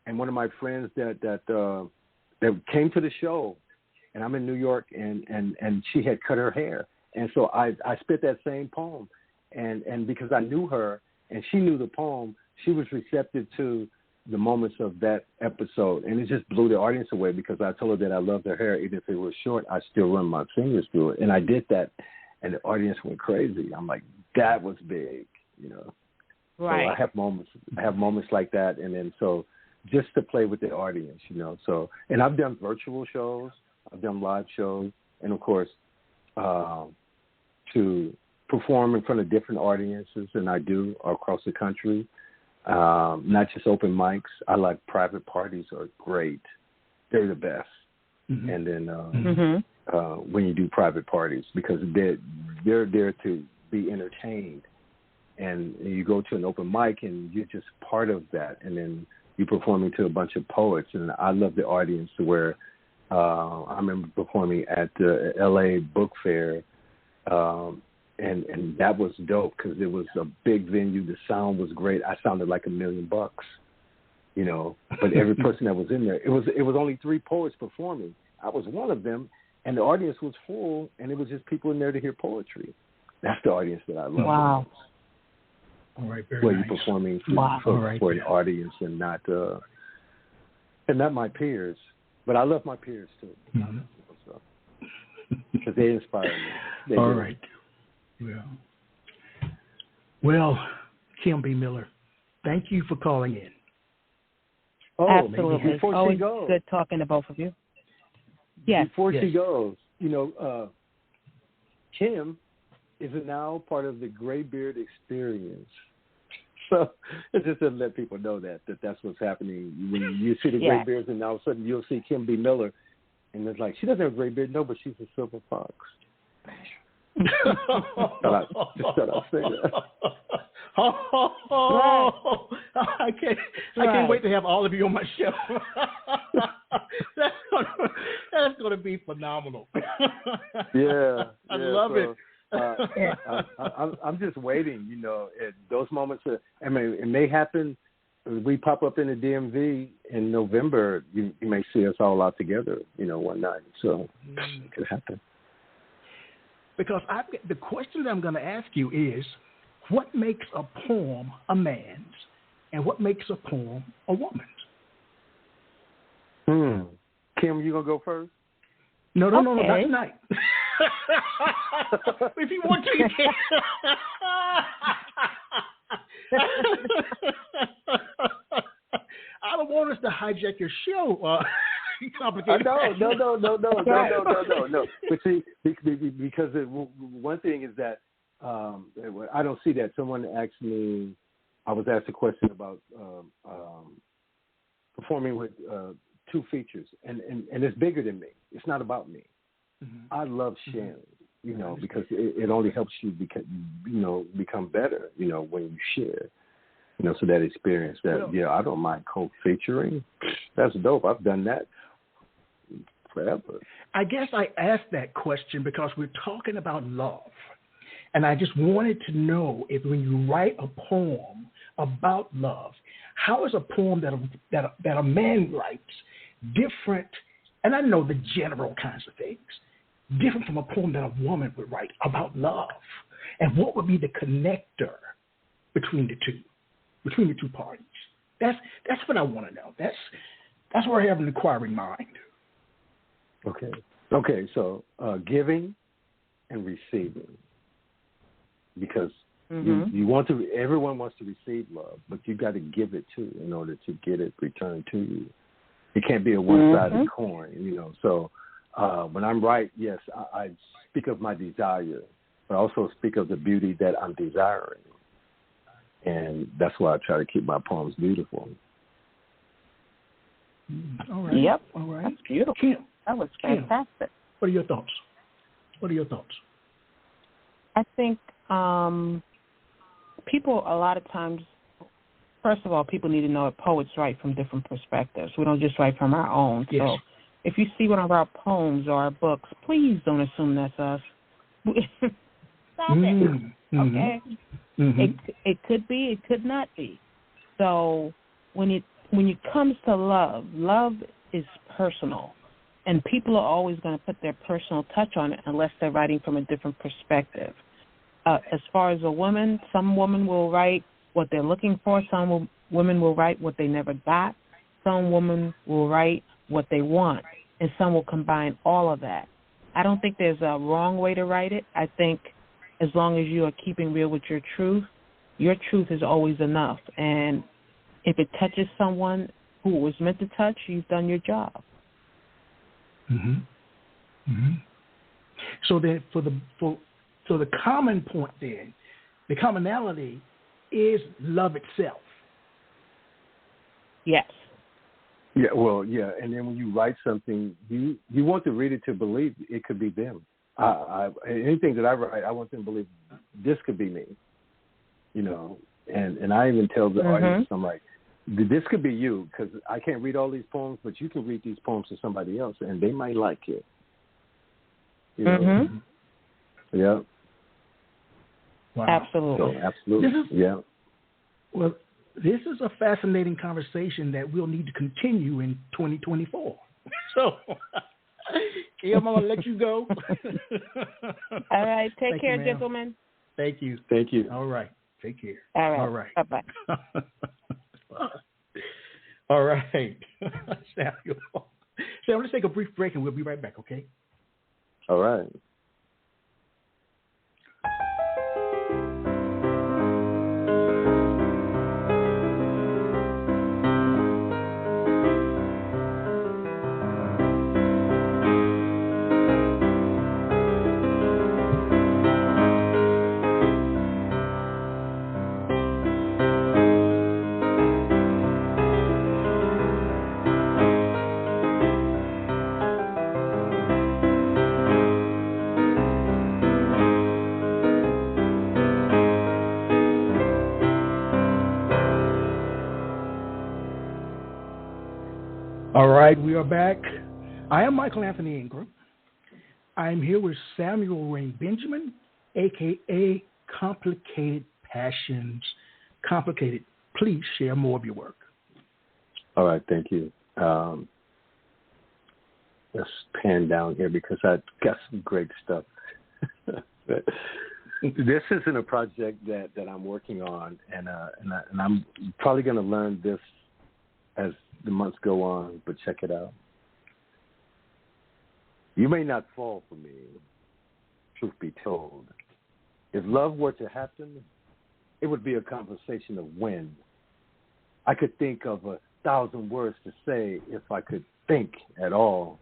and one of my friends that came to the show, and I'm in New York, and she had cut her hair, and so I spit that same poem, and because I knew her and she knew the poem, she was receptive to the moments of that episode, and it just blew the audience away because I told her that I loved her hair, even if it was short, I still run my fingers through it, and I did that, and the audience went crazy. I'm like, that was big, you know. Right. So I have moments like that, and then so just to play with the audience, you know. So, and I've done virtual shows, I've done live shows, and of course, to perform in front of different audiences than I do across the country. Not just open mics. I like private parties are great. They're the best. Mm-hmm. And then when you do private parties, because they're there to be entertained, and you go to an open mic and you're just part of that, and then you're performing to a bunch of poets. And I love the audience to where I remember performing at the LA Book Fair. And that was dope because it was a big venue. The sound was great. I sounded like $1 million, you know. But every person that was in there, it was only 3 poets performing. I was one of them, and the audience was full, and it was just people in there to hear poetry. That's the audience that I love. Wow. All right, very where nice. You're performing for an audience and not my peers. But I love my peers too. Mm-hmm. Because they inspire me. All right. Well, Kim B. Miller, thank you for calling in. Oh, absolutely. Before always she goes, good talking to both of you. Yes. Before she goes, you know, Kim is now part of the Graybeard experience. So it's just to let people know that's what's happening. When you see the Graybeards, and all of a sudden you'll see Kim B. Miller, and it's like, she doesn't have a gray beard, no, but she's a silver fox. I can't wait to have all of you on my show. That's gonna be phenomenal. I love it. I'm just waiting, you know, at those moments. I mean, it may happen. We pop up in the DMV in November. You may see us all out together, you know, one night. So it could happen. Because the question that I'm going to ask you is, what makes a poem a man's, and what makes a poem a woman's? Kim, you gonna go first? No, not tonight. If you want to, you can. I don't want us to hijack your show. Complicated. No. But see, because one thing is that I don't see that. Someone asked me, I was asked a question about performing with 2 features, and it's bigger than me. It's not about me. Mm-hmm. I love sharing, you know, because it only helps you become better, you know, when you share. You know, so that experience I don't mind co-featuring. That's dope. I've done that forever. I guess I asked that question because we're talking about love. And I just wanted to know if when you write a poem about love, how is a poem that a man writes different, and I know the general kinds of things, different from a poem that a woman would write about love? And what would be the connector between the two parties? That's what I want to know. That's where I have an inquiring mind. Okay. So giving and receiving, because you want to. Everyone wants to receive love, but you got to give it too in order to get it returned to you. It can't be a one-sided coin, you know. So when I'm right, yes, I speak of my desire, but I also speak of the beauty that I'm desiring. And that's why I try to keep my poems beautiful. All right. Yep. All right. That's beautiful. Kim, that was fantastic. What are your thoughts? I think people a lot of times, first of all, people need to know that poets write from different perspectives. We don't just write from our own. Yes. So if you see one of our poems or our books, please don't assume that's us. Stop it. Okay? Mm-hmm. It could be, it could not be. So when it comes to love is personal. And people are always going to put their personal touch on it unless they're writing from a different perspective. As far as a woman, some women will write what they're looking for. Some women will write what they never got. Some women will write what they want. And some will combine all of that. I don't think there's a wrong way to write it. I think as long as you are keeping real with your truth is always enough. And if it touches someone who it was meant to touch, you've done your job. Mm-hmm. Mm-hmm. So then, so the common point then, the commonality is love itself. Yes. Yeah, well, yeah, and then when you write something, you want the reader to believe it could be them. Anything that I write, I want them to believe this could be me, you know. And I even tell the audience, I'm like, this could be you, because I can't read all these poems, but you can read these poems to somebody else, and they might like it. You know? Yeah. Wow. Absolutely. So, absolutely. Well, this is a fascinating conversation that we'll need to continue in 2024. So, Kim, I'm going to let you go. All right. Take Thank care, you, gentlemen. Thank you. Thank you. All right. Take care. All right. Bye-bye. All right. Samuel, let's take a brief break and we'll be right back, okay? All right. All right, we are back. I am Michael Anthony Ingram. I'm here with Samuel Ray Benjamin, a.k.a. Complicated Passions. Complicated, please share more of your work. All right, thank you. Let's pan down here because I've got some great stuff. This isn't a project that I'm working on, and I'm probably going to learn this as the months go on, but check it out. You may not fall for me, truth be told. If love were to happen, it would be a conversation of when. I could think of 1,000 words to say if I could think at all,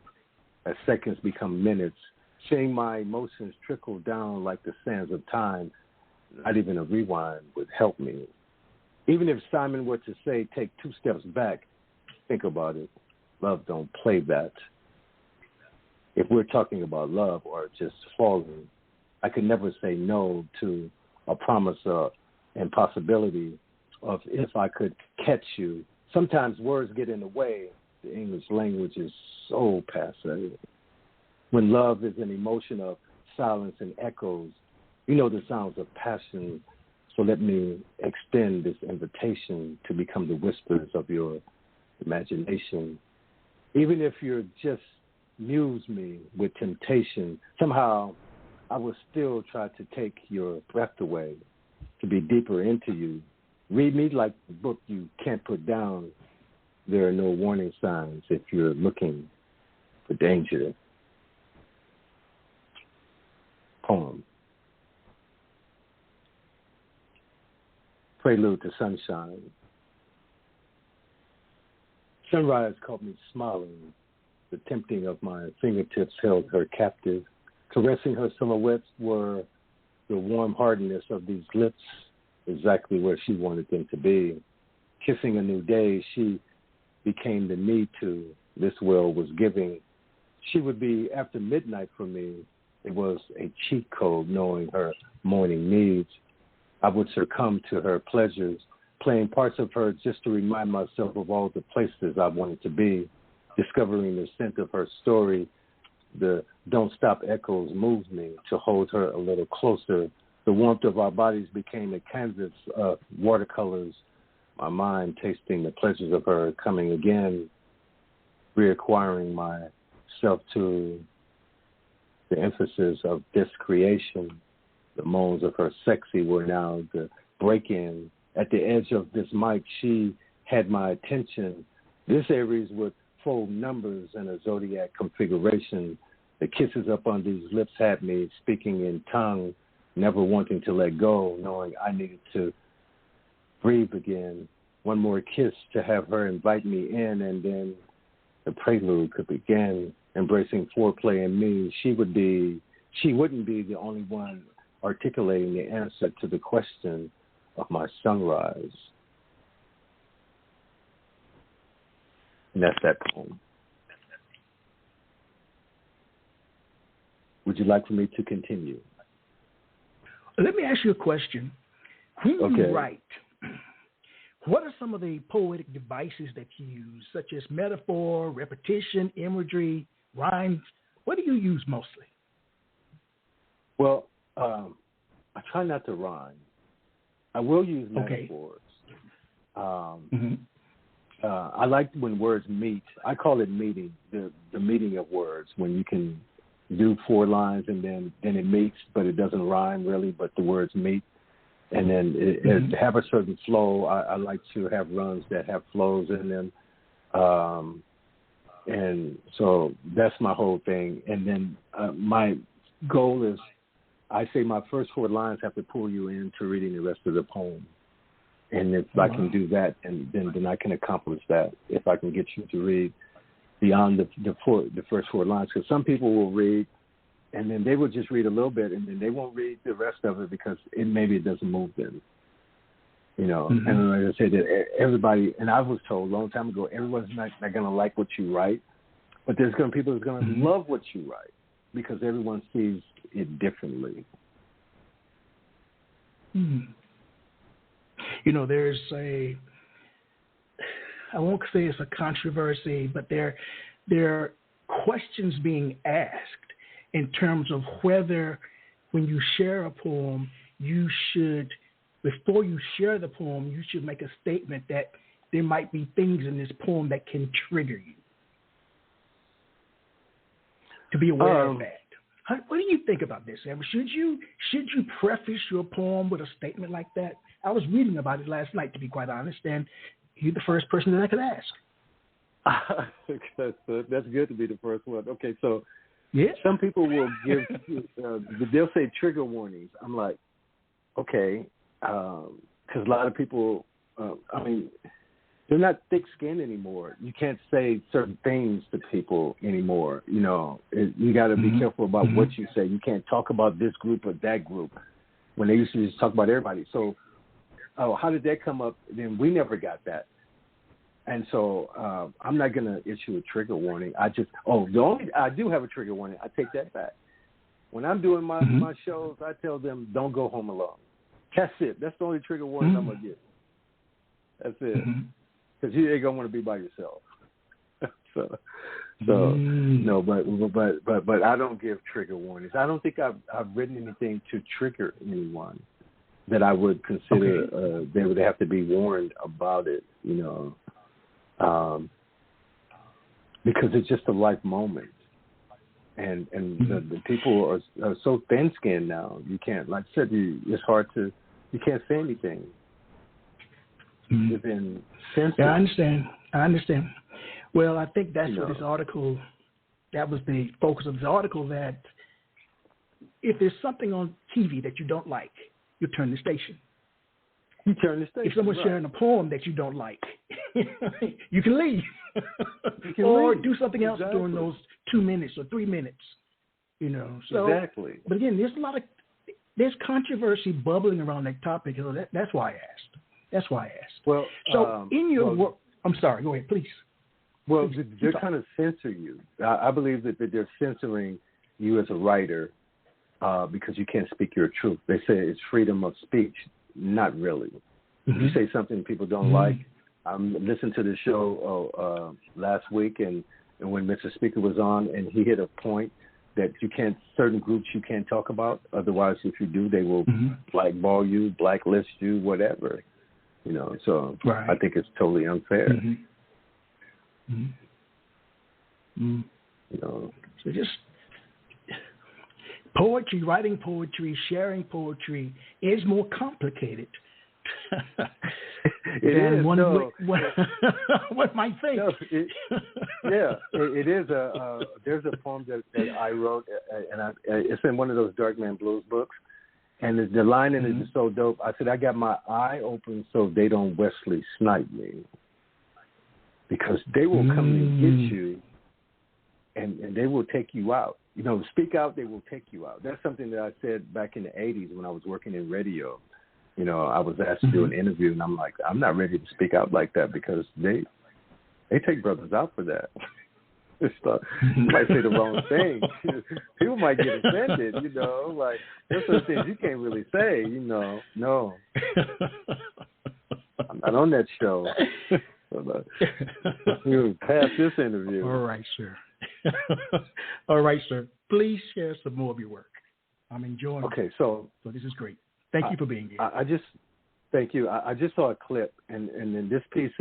as seconds become minutes, seeing my emotions trickle down like the sands of time. Not even a rewind would help me. Even if Simon were to say, take 2 steps back, think about it. Love don't play that. If we're talking about love or just falling, I could never say no to a promise or impossibility of if I could catch you. Sometimes words get in the way. The English language is so passe. When love is an emotion of silence and echoes, you know the sounds of passion. So let me extend this invitation to become the whispers of your imagination. Even if you're just muse me with temptation, somehow I will still try to take your breath away, to be deeper into you. Read me like the book you can't put down. There are no warning signs if you're looking for danger. Poem. Prelude to Sunshine. Sunrise caught me smiling. The tempting of my fingertips held her captive. Caressing her silhouettes were the warm hardness of these lips, exactly where she wanted them to be. Kissing a new day, she became the need to. This world was giving. She would be after midnight for me, it was a cheat code knowing her morning needs. I would succumb to her pleasures, playing parts of her just to remind myself of all the places I wanted to be, discovering the scent of her story. The don't stop echoes moved me to hold her a little closer. The warmth of our bodies became a canvas of watercolors, my mind tasting the pleasures of her coming again, reacquiring myself to the emphasis of this creation. The moans of her sexy were now the break-in. At the edge of this mic, she had my attention. This Aries would fold numbers in a zodiac configuration. The kisses up on these lips had me speaking in tongue, never wanting to let go, knowing I needed to breathe again. One more kiss to have her invite me in, and then the prelude could begin. Embracing foreplay in me, she wouldn't be the only one articulating the answer to the question of my sunrise. And that's that poem. Would you like for me to continue? Let me ask you a question. When you write, what are some of the poetic devices that you use, such as metaphor, repetition, imagery, rhymes? What do you use mostly? Well, I try not to rhyme. I will use metaphors. I like when words meet. I call it meeting, the meeting of words, when you can do 4 lines and then it meets, but it doesn't rhyme really, but the words meet. And then it have a certain flow. I like to have runs that have flows in them. And so that's my whole thing. And then my goal is, I say my first 4 lines have to pull you into reading the rest of the poem. And if I can do that, and then I can accomplish that. If I can get you to read beyond the first 4 lines, because some people will read, and then they will just read a little bit, and then they won't read the rest of it because maybe it doesn't move them. You know, and like I said, that everybody, and I was told a long time ago, everyone's not going to like what you write, but there's going to be people who's going to love what you write because everyone sees it differently. You know, there's I won't say it's a controversy, but there are questions being asked in terms of whether when you share a poem, you should, before you share the poem, you should make a statement that there might be things in this poem that can trigger you. To be aware of that. What do you think about this, Amber? Should you preface your poem with a statement like that? I was reading about it last night, to be quite honest, and you're the first person that I could ask. That's good to be the first one. Okay, so yeah, some people will give, they'll say trigger warnings. I'm like, okay, because a lot of people, they're not thick-skinned anymore. You can't say certain things to people anymore. You know, you got to be careful about what you say. You can't talk about this group or that group when they used to just talk about everybody. So, how did that come up? Then we never got that. And so I'm not going to issue a trigger warning. I do have a trigger warning. I take that back. When I'm doing my shows, I tell them, don't go home alone. That's it. That's the only trigger warning I'm going to get. That's it. Because you ain't gonna want to be by yourself. No, but I don't give trigger warnings. I don't think I've written anything to trigger anyone that I would consider they would have to be warned about it. You know, because it's just a life moment, and the people are so thin-skinned now. You can't, like I said, it's hard to. You can't say anything. Within censored. Yeah, I understand. Well, I think that's what this article, that was the focus of this article, that if there's something on TV that you don't like, you turn the station. You turn the station. If someone's sharing a poem that you don't like, you can leave. Or do something else during those 2 minutes or 3 minutes. You know. So, exactly. But again, there's controversy bubbling around that topic. So that's why I asked. Well, so in your work, I'm sorry. Go ahead, please. Well, they're trying to censor you. I believe that they're censoring you as a writer because you can't speak your truth. They say it's freedom of speech. Not really. If you say something people don't like, I listened to the show last week, and when Mr. Speaker was on, and he hit a point that certain groups you can't talk about. Otherwise, if you do, they will blackball you, blacklist you, whatever. So I think it's totally unfair. So just poetry, writing poetry, sharing poetry is more complicated. It is. What might think. No, it is. There's a poem that I wrote, and it's in one of those Dark Man Blues books. And the line in it is so dope. I said, I got my eye open so they don't Wesley snipe me. Because they will come and get you, and they will take you out. Speak out, they will take you out. That's something that I said back in the 80s when I was working in radio. I was asked to do an interview, and I'm like, I'm not ready to speak out like that because they take brothers out for that. You might say the wrong thing. People might get offended, like there's some things you can't really say, No. I'm not on that show. You pass this interview. All right, sir. All right, sir. Please share some more of your work. I'm enjoying it. Okay, so this is great. Thank you for being here. Thank you. I just saw a clip, and then this piece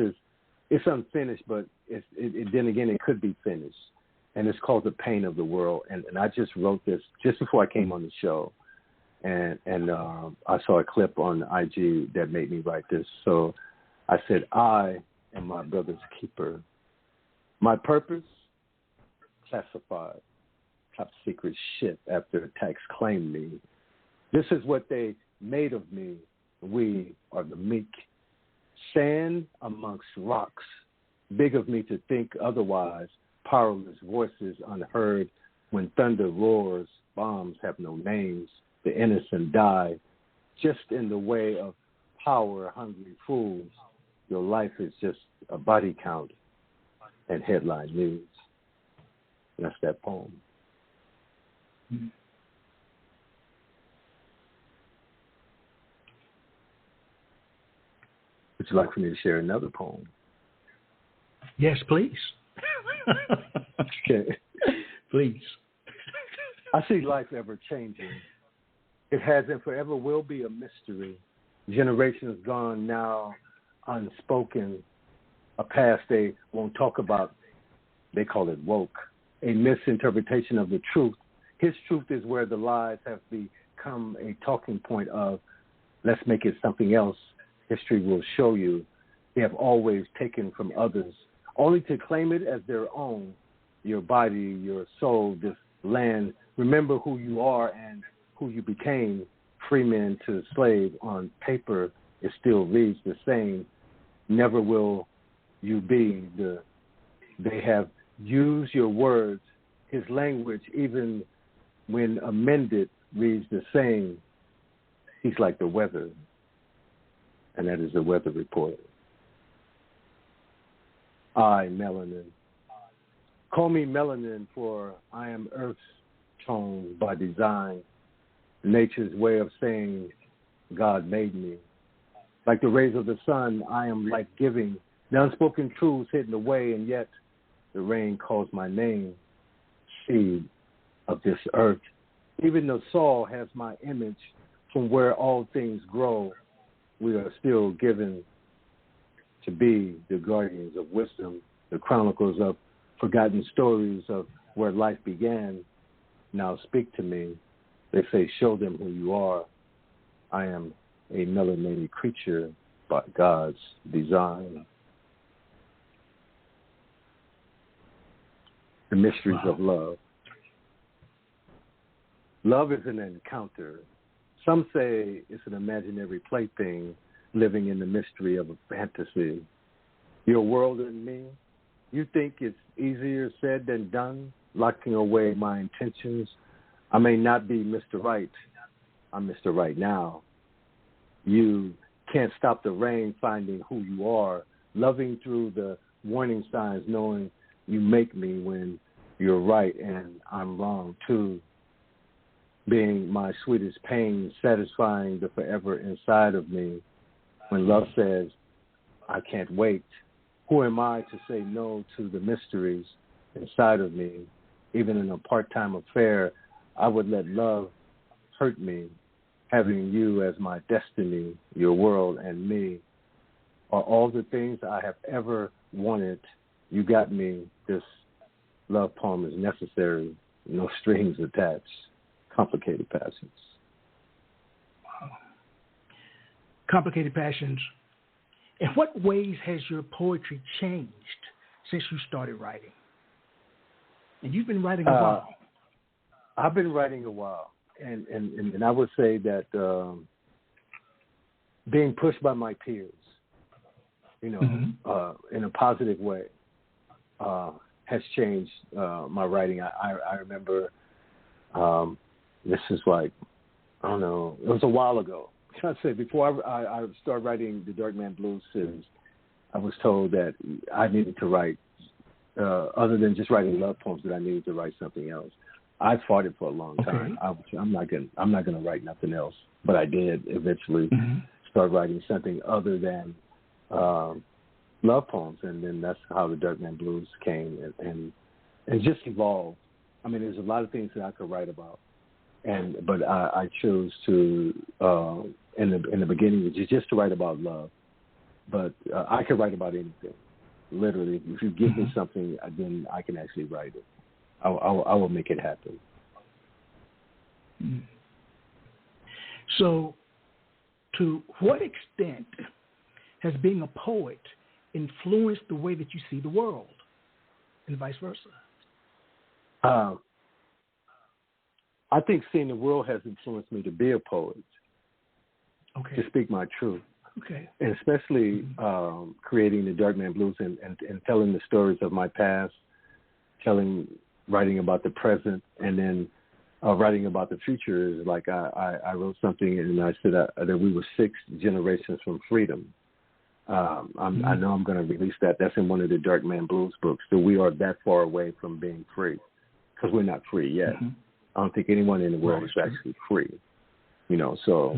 it's unfinished, but then again, it could be finished. And it's called The Pain of the World. And I just wrote this just before I came on the show. And I saw a clip on IG that made me write this. So I said, I am my brother's keeper. My purpose, classified. Top secret shit after attacks claimed me. This is what they made of me. We are the meek. Sand amongst rocks. Big of me to think otherwise. Powerless voices unheard. When thunder roars, bombs have no names. The innocent die. Just in the way of power-hungry fools. Your life is just a body count and headline news. And that's that poem. Would you like for me to share another poem? Yes, please. Okay. Please. I see life ever changing. It has and forever will be a mystery. Generations gone now unspoken. A past they won't talk about. They call it woke. A misinterpretation of the truth. His truth is where the lies have become a talking point of, let's make it something else. History will show you they have always taken from others, only to claim it as their own. Your body, your soul, this land. Remember who you are and who you became. Free man to slave on paper, it still reads the same. Never will you be they have used your words. His language, even when amended, reads the same. He's like the weather, and that is the weather report. I, melanin. Call me melanin, for I am Earth's tone by design. Nature's way of saying God made me. Like the rays of the sun, I am life-giving. The unspoken truths hidden away, and yet the rain calls my name. Seed of this earth. Even the soil has my image. From where all things grow, we are still given to be the guardians of wisdom, the chronicles of forgotten stories of where life began. Now speak to me. They say, show them who you are. I am a melanated creature by God's design. The mysteries of love. Love is an encounter. Some say it's an imaginary plaything living in the mystery of a fantasy. Your world and me, you think it's easier said than done, locking away my intentions. I may not be Mr. Right. I'm Mr. Right now. You can't stop the rain finding who you are, loving through the warning signs, knowing you make me when you're right and I'm wrong too. being my sweetest pain, satisfying the forever inside of me. When love says, I can't wait, who am I to say no to the mysteries inside of me? Even in a part-time affair, I would let love hurt me. Having you as my destiny, your world and me, are all the things I have ever wanted. You got me. This love poem is necessary. No strings attached. Complicated passions. Wow. Complicated passions. In what ways has your poetry changed since you started writing? And you've been writing a while. I've been writing a while. And I would say that being pushed by my peers, in a positive way, has changed my writing. I remember this is like, I don't know, it was a while ago. I'd say before I started writing the Dark Man Blues series, I was told that I needed to write, other than just writing love poems, that I needed to write something else. I fought it for a long time. I'm not gonna write nothing else, but I did eventually start writing something other than love poems, and then that's how the Dark Man Blues came and just evolved. I mean, there's a lot of things that I could write about, but I chose to in the beginning just to write about love, but I could write about anything. Literally, if you give me something, then I can actually write it. I will make it happen. So, to what extent has being a poet influenced the way that you see the world, and vice versa? I think seeing the world has influenced me to be a poet. Okay. To speak my truth. Okay. And especially creating the Dark Man Blues and telling the stories of my past, writing about the present, and then writing about the future. Is like I wrote something and I said that we were 6 generations from freedom. I know I'm going to release that. That's in one of the Dark Man Blues books. So we are that far away from being free, because we're not free yet. I don't think anyone in the world is actually free. So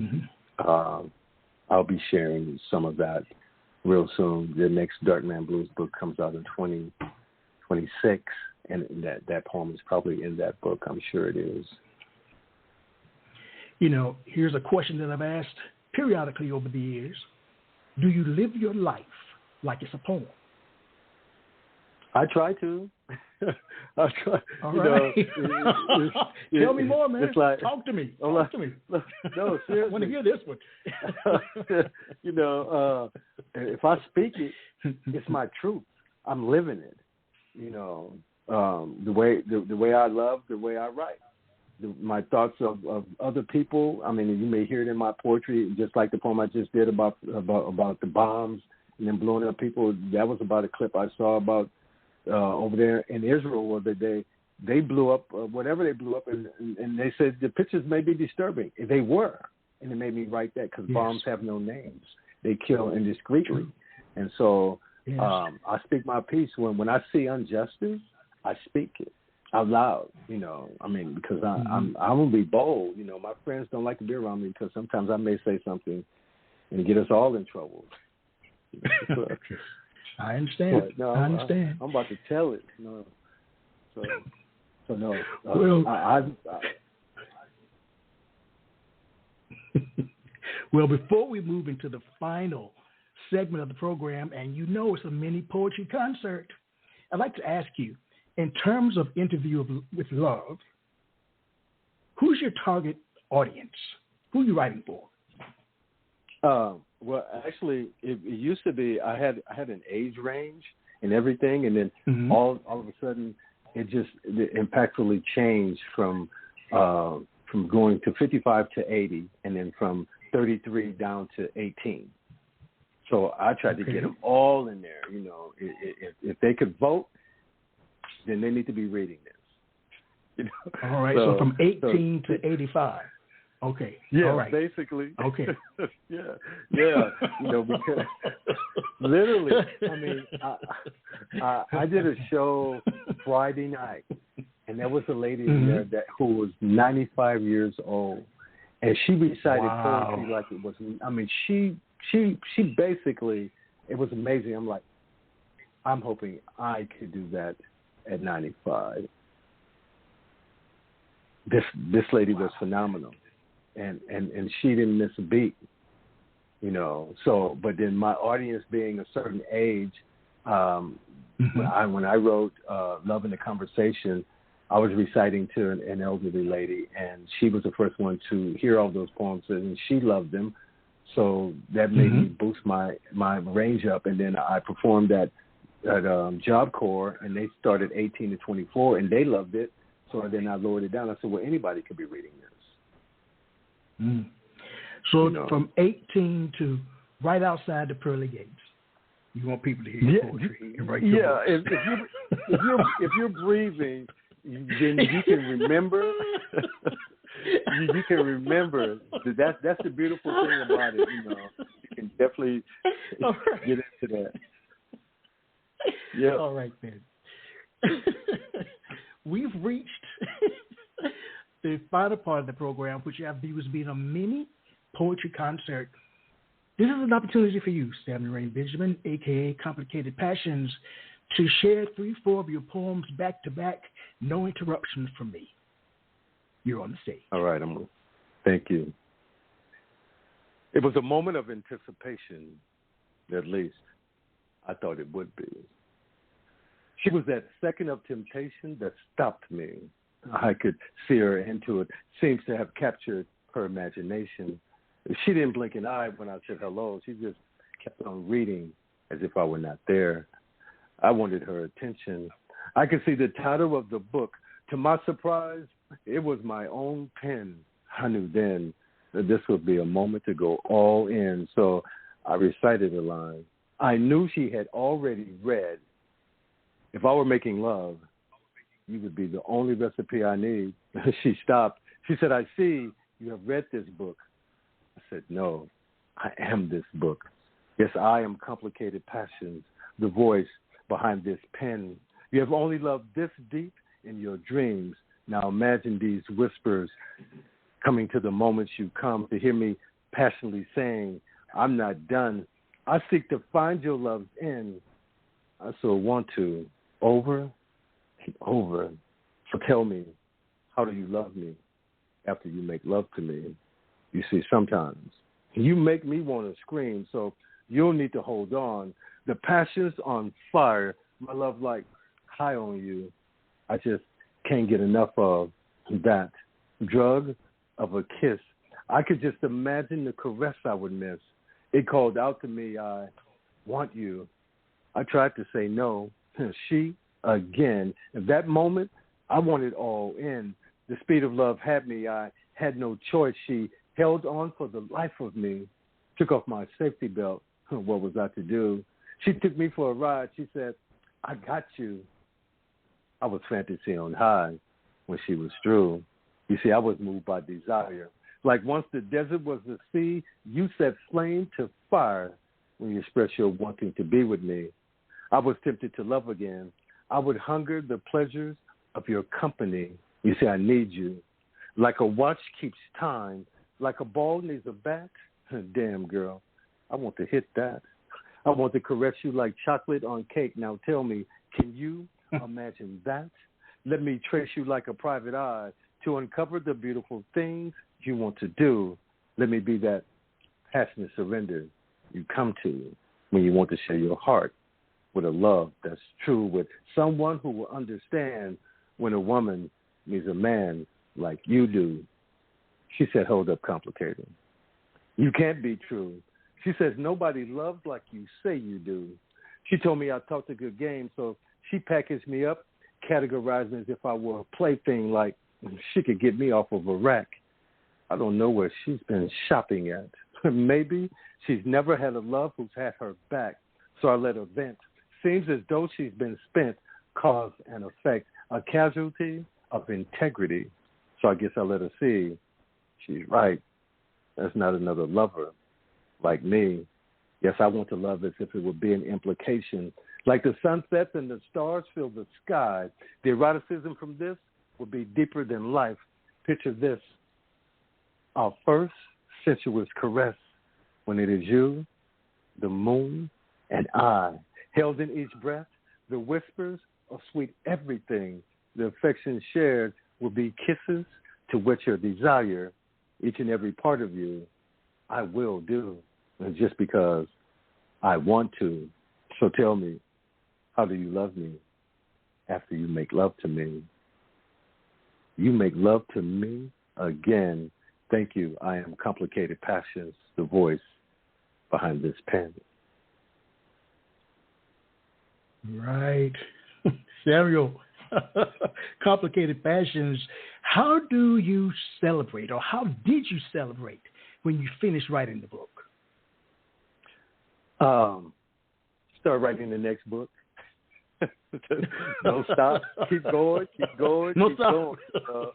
I'll be sharing some of that real soon. The next Dark Man Blues book comes out in 2026. And that poem is probably in that book. I'm sure it is. Here's a question that I've asked periodically over the years. Do you live your life like it's a poem? I try to. I try. All right. Tell me more, man. Like, Talk to me. No, seriously. I want to hear this one. If I speak it, it's my truth. I'm living it. The way I love, the way I write, my thoughts of other people. I mean, you may hear it in my poetry, just like the poem I just did about the bombs and then blowing up people. That was about a clip I saw about over there in Israel, where they blew up whatever they blew up, and they said the pictures may be disturbing. They were, and it made me write that because bombs have no names. They kill indiscreetly, and so I speak my piece when I see injustice. I speak it out loud, I mean, because I'm going to be bold. My friends don't like to be around me because sometimes I may say something and get us all in trouble. I understand. No, I understand. I'm about to tell it. So no. Well, before we move into the final segment of the program, and it's a mini poetry concert, I'd like to ask you, in terms of interview with love, who's your target audience? Who are you writing for? Well, actually, it used to be I had an age range and everything, and then all of a sudden it impactfully changed from going to 55 to 80, and then from 33 down to 18. So I tried to get them all in there. If they could vote, then they need to be reading this. All right. So from 18 to 85. Okay. Yeah. All right. Basically. Okay. Yeah. Because literally, I mean, I did a show Friday night, and there was a lady in there who was 95 years old, and she recited poetry like it was. I mean, she basically, it was amazing. I'm like, I'm hoping I could do that at 95. This lady was phenomenal, and she didn't miss a beat, you know. So, but then my audience being a certain age, when I wrote "Love in the Conversation," I was reciting to an elderly lady, and she was the first one to hear all those poems, and she loved them. So that made me boost my range up, and then I performed at Job Corps, and they started 18 to 24, and they loved it. So then I lowered it down. I said, well, anybody could be reading this. So from 18 to right outside the pearly gates, you want people to hear your poetry and write your books. If you're breathing, then you can remember. You can remember. That's the beautiful thing about it. You know, you can definitely get into that. Yeah. All right, then. We've reached the final part of the program, which I view as being a mini poetry concert. This is an opportunity for you, Samuel Rain Benjamin, a.k.a. Complicated Passions, to share 3-4 of your poems back to back, no interruptions from me. You're on the stage. All right, thank you. It was a moment of anticipation, at least. I thought it would be. She was that second of temptation that stopped me. I could see her into it. Seems to have captured her imagination. She didn't blink an eye when I said hello. She just kept on reading as if I were not there. I wanted her attention. I could see the title of the book. To my surprise, it was my own pen. I knew then that this would be a moment to go all in. So I recited a line. I knew she had already read. If I were making love, you would be the only recipe I need. She stopped. She said, I see you have read this book. I said, no, I am this book. Yes, I am Complicated Passions, the voice behind this pen. You have only loved this deep in your dreams. Now imagine these whispers coming to the moments you come to hear me passionately saying, I'm not done. I seek to find your love's end. I so want to, over and over. So tell me, how do you love me after you make love to me? You see, sometimes you make me want to scream, so you'll need to hold on. The passion's on fire. My love like high on you. I just can't get enough of that drug of a kiss. I could just imagine the caress I would miss. It called out to me, I want you. I tried to say no. She, again. At that moment, I wanted all in. The speed of love had me. I had no choice. She held on for the life of me, took off my safety belt. What was I to do? She took me for a ride. She said, I got you. I was fantasy on high when she was through. You see, I was moved by desire. Like once the desert was the sea, you set flame to fire when you expressed your wanting to be with me. I was tempted to love again. I would hunger the pleasures of your company. You see, I need you. Like a watch keeps time, like a ball needs a bat. Damn, girl, I want to hit that. I want to caress you like chocolate on cake. Now tell me, can you imagine that? Let me trace you like a private eye to uncover the beautiful things you want to do. Let me be that passionate surrender you come to when you want to share your heart with a love that's true, with someone who will understand when a woman needs a man like you do. She said, hold up, complicated. You can't be true. She says, nobody loves like you say you do. She told me I talked a good game, so she packaged me up, categorized me as if I were a plaything, like she could get me off of a rack. I don't know where she's been shopping at. Maybe she's never had a love who's had her back, so I let her vent. Seems as though she's been spent, cause and effect, a casualty of integrity. So I guess I let her see she's right. That's not another lover like me. Yes, I want to love as if it would be an implication. Like the sunsets and the stars fill the sky. The eroticism from this will be deeper than life. Picture this, our first sensuous caress, when it is you, the moon, and I, held in each breath, the whispers of sweet everything, the affection shared will be kisses to whet your desire, each and every part of you, I will do, and just because I want to. So tell me, how do you love me after you make love to me? You make love to me again. Thank you. I am Complicated Passions, the voice behind this pen. Right. Samuel, Complicated Passions. How do you celebrate, or how did you celebrate when you finished writing the book? Start writing the next book. Don't stop. Keep going. Keep going. No keep stop. Going.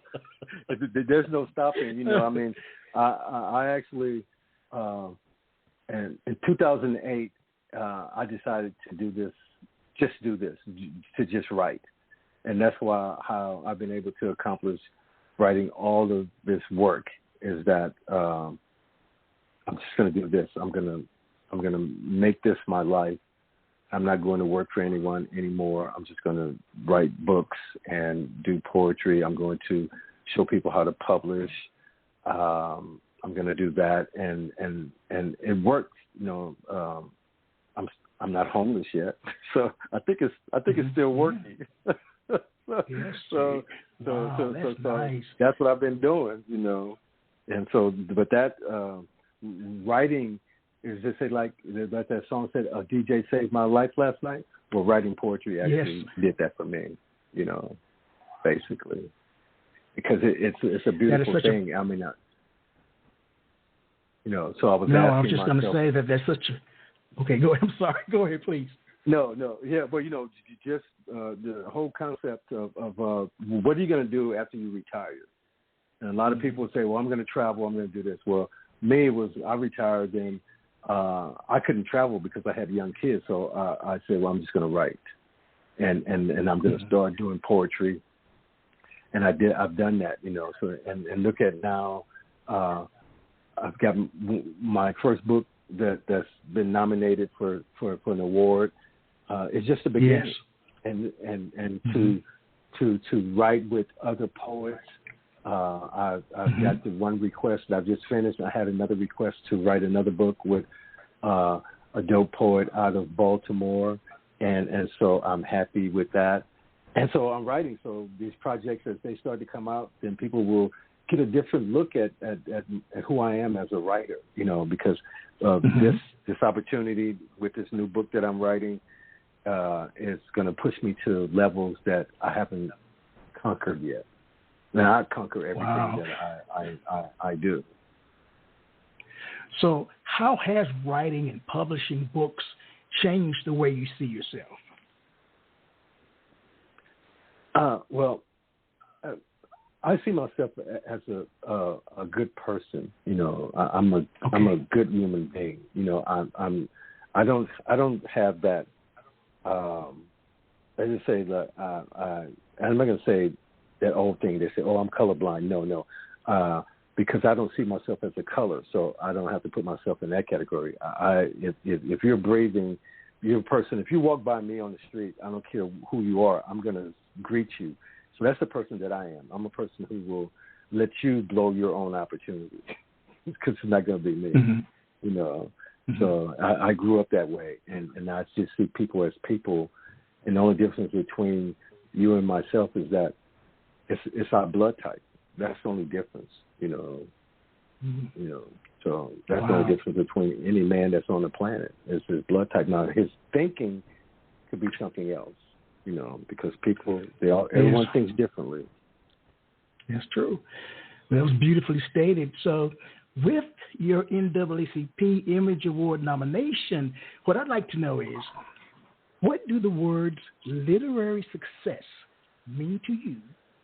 There's no stopping. You know, I mean, I actually, and in 2008, I decided to do this, to just write, and that's how I've been able to accomplish writing all of this work. Is that I'm just going to do this. I'm going to make this my life. I'm not going to work for anyone anymore. I'm just going to write books and do poetry. I'm going to show people how to publish. I'm going to do that, and it works. You know, I'm not homeless yet, so I think it's still working. Yes. So nice. That's what I've been doing. You know, and so but that writing. Is just say like that song said, a DJ saved my life last night? Well, writing poetry actually did that for me, you know, basically. Because it's a beautiful thing. I mean, you know, so I was asking I'm just going to say that there's such a... Okay, go ahead. I'm sorry. Go ahead, please. No. Yeah, well, you know, just the whole concept of what are you going to do after you retire? And a lot of people say, well, I'm going to travel. I'm going to do this. Well, me, I retired and I couldn't travel because I had young kids, so I said, well, I'm just going to write, and I'm going to start doing poetry, and I've done that, you know. So and look at now, I've got my first book that's been nominated for an award. It's just the beginning, and to write with other poets. I've got the one request that I've just finished. I had another request to write another book with a dope poet out of Baltimore, and so I'm happy with that. And so I'm writing. So these projects, as they start to come out, then people will get a different look at who I am as a writer, you know, because this opportunity with this new book that I'm writing is going to push me to levels that I haven't conquered yet. Now I conquer everything that I do. So how has writing and publishing books changed the way you see yourself? Well, I see myself as a good person. You know, I'm a good human being. You know, I don't have that. I just say that I'm not going to say that old thing. They say, "Oh, I'm colorblind." No, because I don't see myself as a color, so I don't have to put myself in that category. If you're breathing, you're a person. If you walk by me on the street, I don't care who you are, I'm going to greet you. So that's the person that I am. I'm a person who will let you blow your own opportunity because it's not going to be me, you know. So I grew up that way, and I just see people as people, and the only difference between you and myself is that it's our blood type. That's the only difference, you know. You know, so that's the only difference between any man that's on the planet is his blood type. Now his thinking could be something else, you know, because people everyone thinks differently. That's true. Well, that was beautifully stated. So with your NAACP Image Award nomination, what I'd like to know is, what do the words literary success mean to you,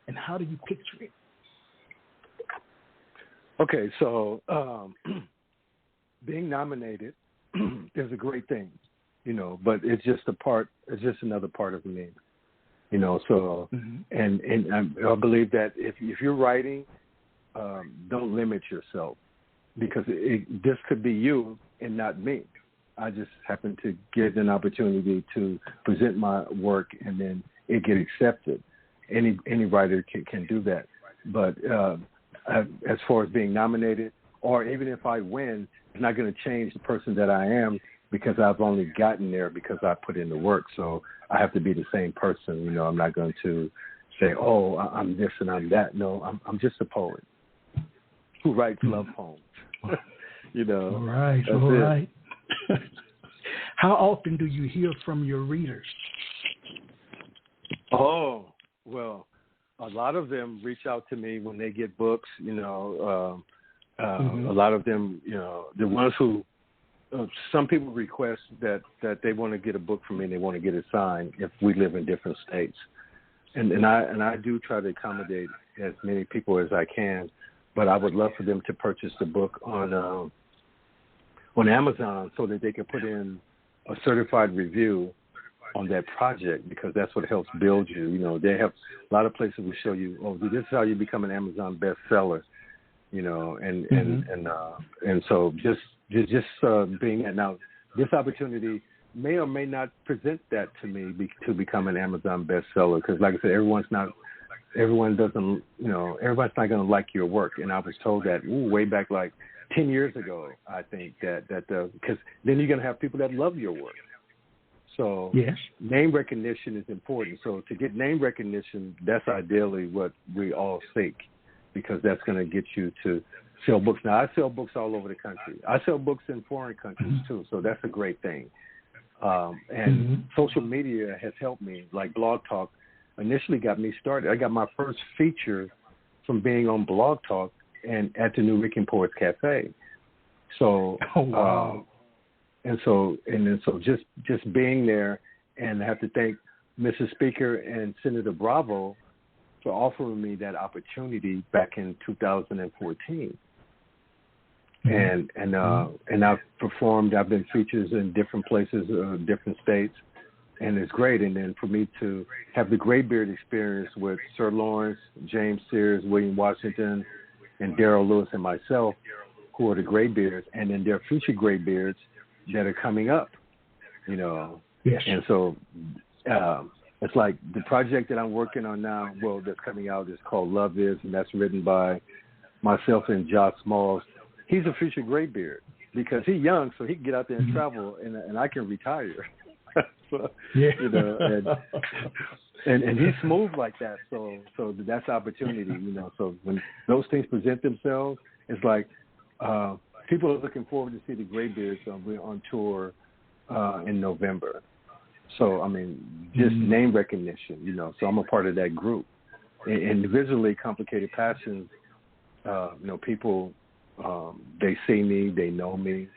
and how do you picture it? Okay, so being nominated is a great thing, you know, but it's just another part of me. You know, so and I believe that if you're writing, don't limit yourself, because this could be you and not me. I just happen to get an opportunity to present my work and then it get accepted. Any writer can do that. But as far as being nominated, or even if I win, it's not going to change the person that I am, because I've only gotten there because I put in the work. So I have to be the same person. You know, I'm not going to say, oh, I'm this and I'm that. No, I'm just a poet who writes love poems. You know. All right. All right. How often do you hear from your readers? Oh, well, a lot of them reach out to me when they get books. You know, a lot of them, you know, the ones who, some people request that they want to get a book from me and they want to get it signed if we live in different states. And I do try to accommodate as many people as I can, but I would love for them to purchase the book on Amazon so that they can put in a certified review on that project, because that's what helps build you. You know, they have a lot of places will show you, oh, this is how you become an Amazon bestseller. You know, and so just being at now, this opportunity may or may not present that to me to become an Amazon bestseller, because like I said, everyone's not going to like your work. And I was told that way back like 10 years ago, I think that because then you're going to have people that love your work. So yes, name recognition is important. So to get name recognition, that's ideally what we all seek, because that's going to get you to sell books. Now, I sell books all over the country. I sell books in foreign countries, too, so that's a great thing. And social media has helped me, like Blog Talk initially got me started. I got my first feature from being on Blog Talk and at the New Rican Poets Cafe. So, and so just being there, and I have to thank Mrs. Speaker and Senator Bravo for offering me that opportunity back in 2014. And I've performed. I've been featured in different places, different states, and it's great. And then for me to have the Graybeard experience with Sir Lawrence, James Sears, William Washington, and Darrell Lewis and myself, who are the Graybeards, and then there are future Graybeards that are coming up, you know. Yes. And so it's like the project that I'm working on now, well, that's coming out, is called Love Is, and that's written by myself and Jah Smalls. He's a future Graybeard because he's young, so he can get out there and travel, and I can retire. So, yeah. You know, and he's smooth like that. So that's opportunity, you know. So when those things present themselves, it's like people are looking forward to see the Graybeards. We're on tour in November. So I mean, just name recognition, you know. So I'm a part of that group. And visually complicated passions, you know, people. They see me, they know me,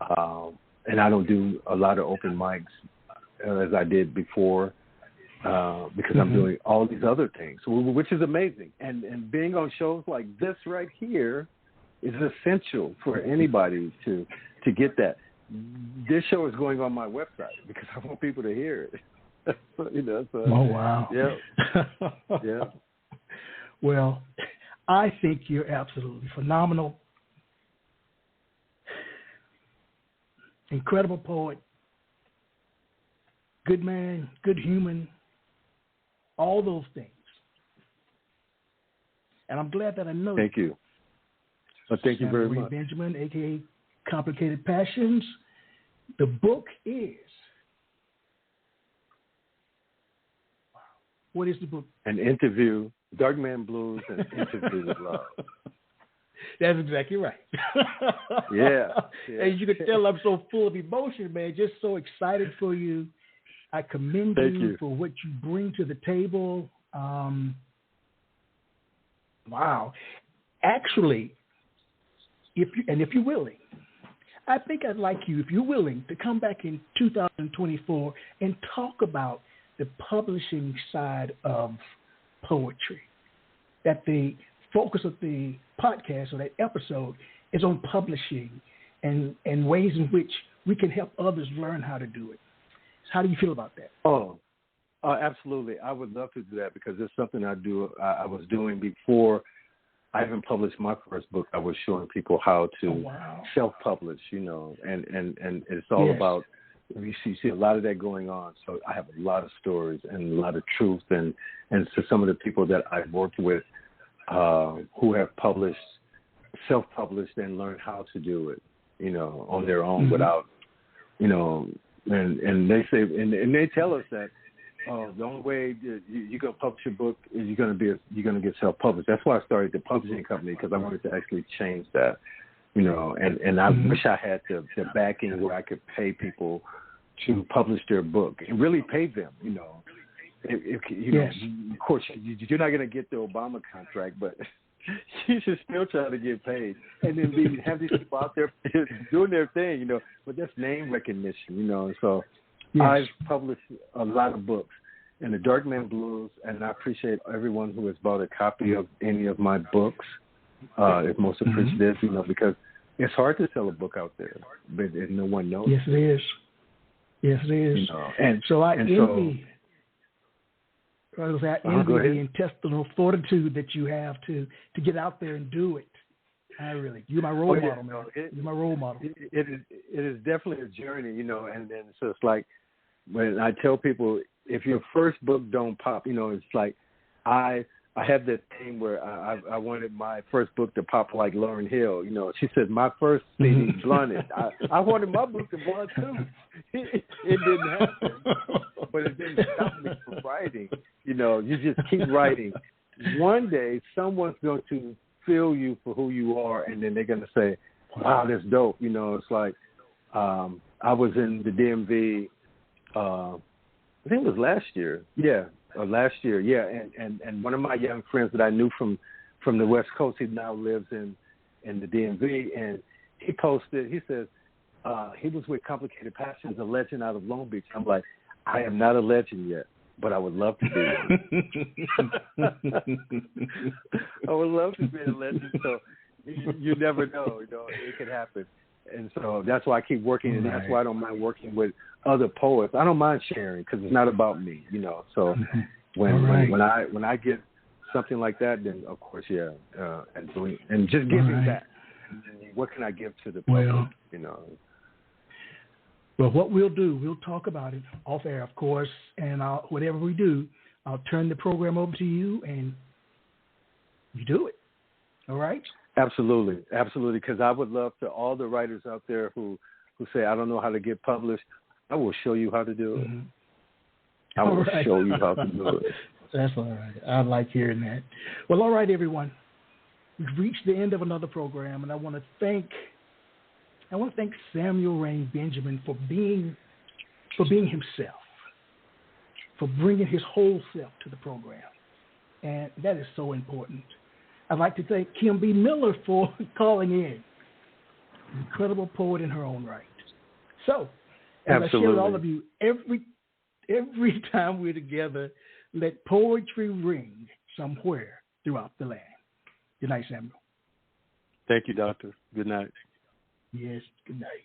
and I don't do a lot of open mics as I did before because I'm doing all these other things, which is amazing. And being on shows like this right here is essential for anybody to get that. This show is going on my website because I want people to hear it. You know, so, oh, wow. Yeah. Yeah. Well, I think you're absolutely phenomenal. Incredible poet, good man, good human, all those things. And I'm glad that I know. Thank you. Well, thank you very much. Benjamin, a.k.a. Complicated Passions. The book is, what is the book? An Interview, Dark Man Blues, and Interview with Love. That's exactly right. Yeah. As you can tell, I'm so full of emotion, man. Just so excited for you. I commend you for what you bring to the table. Wow. Actually, if you're willing, I think I'd like you, if you're willing, to come back in 2024 and talk about the publishing side of poetry. That the focus of the podcast or that episode is on publishing and ways in which we can help others learn how to do it. So how do you feel about that? Oh, Absolutely. I would love to do that because it's something I was doing before I even published my first book. I was showing people how to self-publish, and it's all about, you see a lot of that going on. So I have a lot of stories and a lot of truth, and to some of the people that I've worked with who have self-published and learned how to do it, on their own without, and they say, and they tell us that, the only way you're gonna publish a book is you're gonna get self-published. That's why I started the publishing company, because I wanted to actually change that, and I wish I had the backing where I could pay people to publish their book and really pay them. Of course, you're not gonna get the Obama contract, but you should still try to get paid, and then have these people out there doing their thing, But that's name recognition, So. Yes. I've published a lot of books in the Dark Man Blues, and I appreciate everyone who has bought a copy of any of my books. It's most appreciative, because it's hard to sell a book out there, but no one knows. Yes, it is. Yes, it is. And so I envy the intestinal fortitude that you have to get out there and do it. You're my role model, man. You're my role model. It is definitely a journey, and then so it's like, when I tell people, if your first book don't pop, it's like I had that thing where I wanted my first book to pop like Lauryn Hill. She said my first CD blunted. I wanted my book to blunt too. It didn't happen, but it didn't stop me from writing. You just keep writing. One day, someone's going to feel you for who you are, and then they're going to say, wow, that's dope. It's like I was in the DMV, I think it was last year. Yeah, and one of my young friends that I knew from the West Coast, he now lives in the DMV, and he posted, he says, he was with Complicated Passions, a legend out of Long Beach. I'm like, I am not a legend yet, but I would love to be one. I would love to be a legend. So you never know, it could happen. And so that's why I keep working, and that's why I don't mind working with other poets. I don't mind sharing because it's not about me, So when I get something like that, then of course, and just giving back. What can I give to the public, Well, what we'll do, we'll talk about it off air, of course, and whatever we do, I'll turn the program over to you, and you do it. All right? Absolutely, because I would love to, all the writers out there who say, I don't know how to get published, I will show you how to do it. I will show you how to do it. That's all right. I like hearing that. Well, all right, everyone. We've reached the end of another program, and I want to thank Samuel Rain Benjamin for being himself, for bringing his whole self to the program, and that is so important. I'd like to thank Kim B. Miller for calling in, an incredible poet in her own right. So, as I share with all of you, every time we're together, let poetry ring somewhere throughout the land. Good night, Samuel. Thank you, Doctor. Good night. Yes, good night.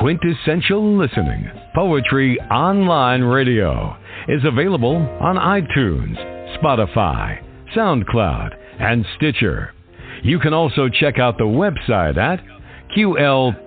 Quintessential Listening, Poetry Online Radio, is available on iTunes, Spotify, SoundCloud, and Stitcher. You can also check out the website at QLPOR.com.